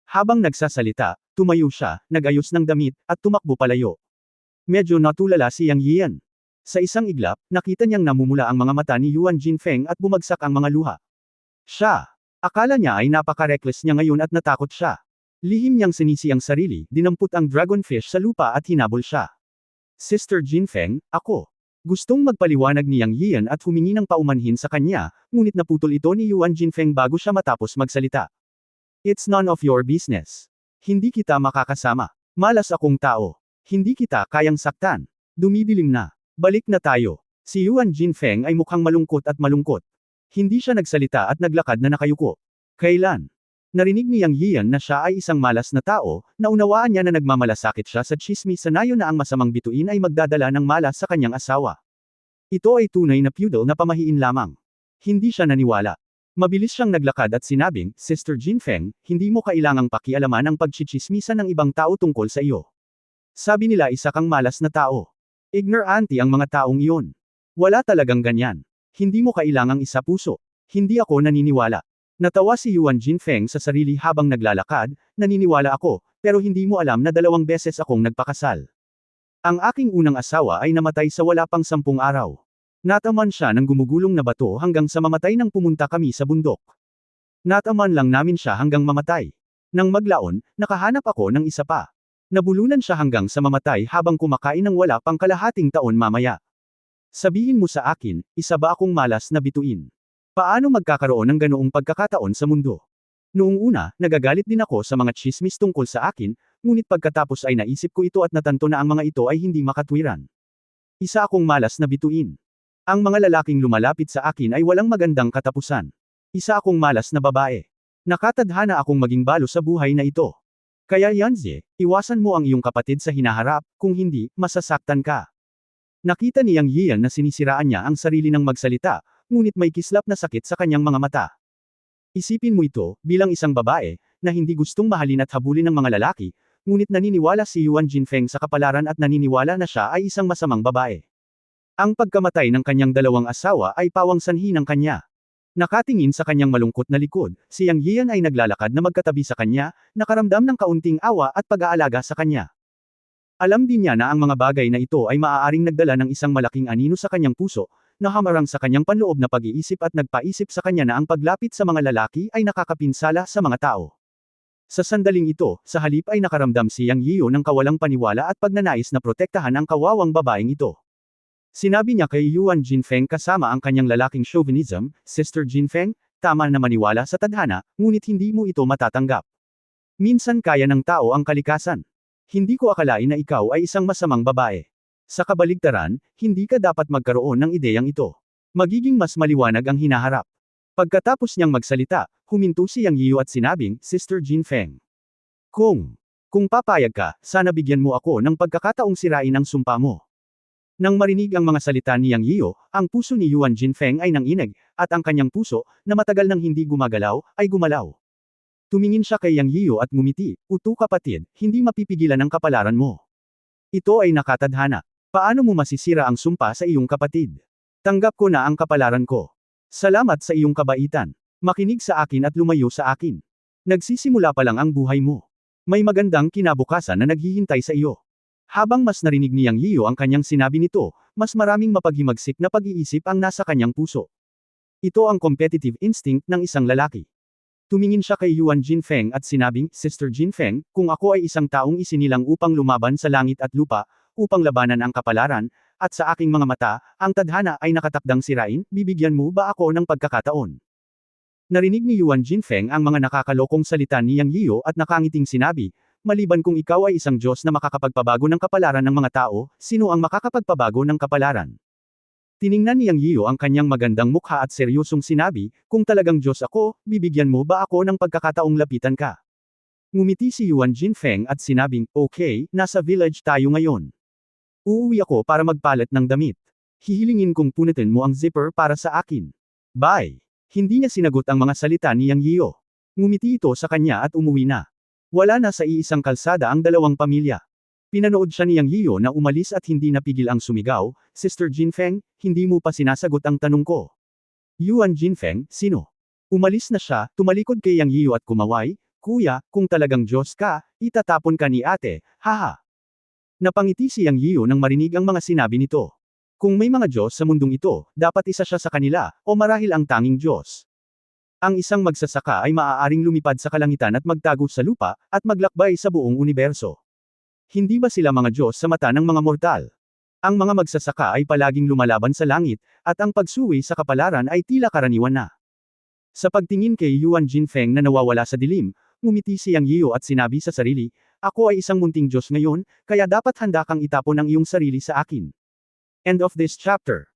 Habang nagsasalita, tumayo siya, nagayos ng damit, at tumakbo palayo. Medyo natulala si Yang Yian. Sa isang iglap, nakita niyang namumula ang mga mata ni Yuan Jinfeng at bumagsak ang mga luha. Akala niya ay napaka-reckless niya ngayon at natakot siya. Lihim niyang sinisi ang sarili, dinampot ang dragonfish sa lupa at hinabol siya. Sister Jinfeng, ako. Gustong magpaliwanag ni Yang Yian at humingi ng paumanhin sa kanya, ngunit naputol ito ni Yuan Jinfeng bago siya matapos magsalita. It's none of your business. Hindi kita makakasama. Malas akong tao. Hindi kita kayang saktan. Dumidilim na. Balik na tayo. Si Yuan Jinfeng ay mukhang malungkot at malungkot. Hindi siya nagsalita at naglakad na nakayuko. Kailan? Narinig ni Yang Yian na siya ay isang malas na tao, naunawaan niya na nagmamalasakit siya sa tsismisan na ang masamang bituin ay magdadala ng malas sa kanyang asawa. Ito ay tunay na feudal na pamahiin lamang. Hindi siya naniwala. Mabilis siyang naglakad at sinabing, Sister Jinfeng, hindi mo kailangang pakialaman ang pagchichismisan ng ibang tao tungkol sa iyo. Sabi nila isa kang malas na tao. Ignorante ang mga taong iyon. Wala talagang ganyan. Hindi mo kailangang isa puso. Hindi ako naniniwala. Natawa si Yuan Jinfeng sa sarili habang naglalakad, naniniwala ako, pero hindi mo alam na 2 beses akong nagpakasal. Ang aking unang asawa ay namatay sa wala pang 10 araw. Nataman siya ng gumugulong na bato hanggang sa mamatay nang pumunta kami sa bundok. Nataman lang namin siya hanggang mamatay. Nang maglaon, nakahanap ako ng isa pa. Nabulunan siya hanggang sa mamatay habang kumakain ng wala pang kalahating taon mamaya. Sabihin mo sa akin, isa ba akong malas na bituin? Paano magkakaroon ng ganoong pagkakataon sa mundo? Noong una, nagagalit din ako sa mga tsismis tungkol sa akin, ngunit pagkatapos ay naisip ko ito at natanto na ang mga ito ay hindi makatwiran. Isa akong malas na bituin. Ang mga lalaking lumalapit sa akin ay walang magandang katapusan. Isa akong malas na babae. Nakatadhana akong maging balo sa buhay na ito. Kaya Yanzi, iwasan mo ang iyong kapatid sa hinaharap, kung hindi, masasaktan ka. Nakita ni Yang Yian na sinisiraan niya ang sarili ng magsalita, ngunit may kislap na sakit sa kanyang mga mata. Isipin mo ito, bilang isang babae, na hindi gustong mahalin at habulin ng mga lalaki, ngunit naniniwala si Yuan Jinfeng sa kapalaran at naniniwala na siya ay isang masamang babae. Ang pagkamatay ng kanyang 2 asawa ay pawang sanhi ng kanya. Nakatingin sa kanyang malungkot na likod, si Yang Yian ay naglalakad na magkatabi sa kanya, nakaramdam ng kaunting awa at pag-aalaga sa kanya. Alam din niya na ang mga bagay na ito ay maaaring nagdala ng isang malaking anino sa kanyang puso, na hamarang sa kanyang panloob na pag-iisip at nagpaisip sa kanya na ang paglapit sa mga lalaki ay nakakapinsala sa mga tao. Sa sandaling ito, sa halip ay nakaramdam si Yang Yiyo ng kawalang paniwala at pagnanais na protektahan ang kawawang babaeng ito. Sinabi niya kay Yuan Jinfeng kasama ang kanyang lalaking chauvinism, Sister Jinfeng, tama na maniwala sa tadhana, ngunit hindi mo ito matatanggap. Minsan kaya ng tao ang kalikasan. Hindi ko akalain na ikaw ay isang masamang babae. Sa kabaligtaran, hindi ka dapat magkaroon ng ideyang ito. Magiging mas maliwanag ang hinaharap. Pagkatapos niyang magsalita, huminto si Yang Yiyo at sinabing, Sister Jinfeng. Kung papayag ka, sana bigyan mo ako ng pagkakataong sirain ang sumpa mo. Nang marinig ang mga salita ni Yang Yiyo, ang puso ni Yuan Jinfeng ay nanginig, at ang kanyang puso, na matagal nang hindi gumagalaw, ay gumalaw. Tumingin siya kay Yang Yiyo at ngumiti, "Uto kapatid, hindi mapipigilan ang kapalaran mo. Ito ay nakatadhana. Paano mo masisira ang sumpa sa iyong kapatid? Tanggap ko na ang kapalaran ko. Salamat sa iyong kabaitan. Makinig sa akin at lumayo sa akin. Nagsisimula pa lang ang buhay mo. May magandang kinabukasan na naghihintay sa iyo." Habang mas narinig ni Yang Yiyo ang kanyang sinabi nito, mas maraming mapaghimagsik na pag-iisip ang nasa kanyang puso. Ito ang competitive instinct ng isang lalaki. Tumingin siya kay Yuan Jinfeng at sinabing, Sister Jinfeng, kung ako ay isang taong isinilang upang lumaban sa langit at lupa, upang labanan ang kapalaran, at sa aking mga mata, ang tadhana ay nakatakdang sirain, bibigyan mo ba ako ng pagkakataon? Narinig ni Yuan Jinfeng ang mga nakakalokong salita ni Yang Yiyo at nakangiting sinabi, maliban kung ikaw ay isang Diyos na makakapagpabago ng kapalaran ng mga tao, sino ang makakapagpabago ng kapalaran? Tiningnan ni Yang Yiyo ang kanyang magandang mukha at seryosong sinabi, kung talagang Diyos ako, bibigyan mo ba ako ng pagkakataong lapitan ka? Ngumiti si Yuan Jinfeng at sinabing, okay, nasa village tayo ngayon. Uuwi ako para magpalit ng damit. Hihilingin kong punitin mo ang zipper para sa akin. Bye! Hindi niya sinagot ang mga salita ni Yang Yiyo. Ngumiti ito sa kanya at umuwi na. Wala na sa iisang kalsada ang dalawang pamilya. Pinanood siya ni Yang Yiyo na umalis at hindi napigil ang sumigaw, Sister Jinfeng, hindi mo pa sinasagot ang tanong ko. Yuan Jinfeng, sino? Umalis na siya, tumalikod kay Yang Yiyo at kumaway, Kuya, kung talagang Diyos ka, itatapon ka ni ate, haha. Napangiti si Yang Yiyo nang marinig ang mga sinabi nito. Kung may mga Diyos sa mundong ito, dapat isa siya sa kanila, o marahil ang tanging Diyos. Ang isang magsasaka ay maaaring lumipad sa kalangitan at magtago sa lupa, at maglakbay sa buong universo. Hindi ba sila mga Diyos sa mata ng mga mortal? Ang mga magsasaka ay palaging lumalaban sa langit, at ang pagsuwi sa kapalaran ay tila karaniwan na. Sa pagtingin kay Yuan Jinfeng na nawawala sa dilim, ngumiti si Yang Yiyo at sinabi sa sarili, ako ay isang munting Diyos ngayon, kaya dapat handa kang itapon ang iyong sarili sa akin. End of this chapter.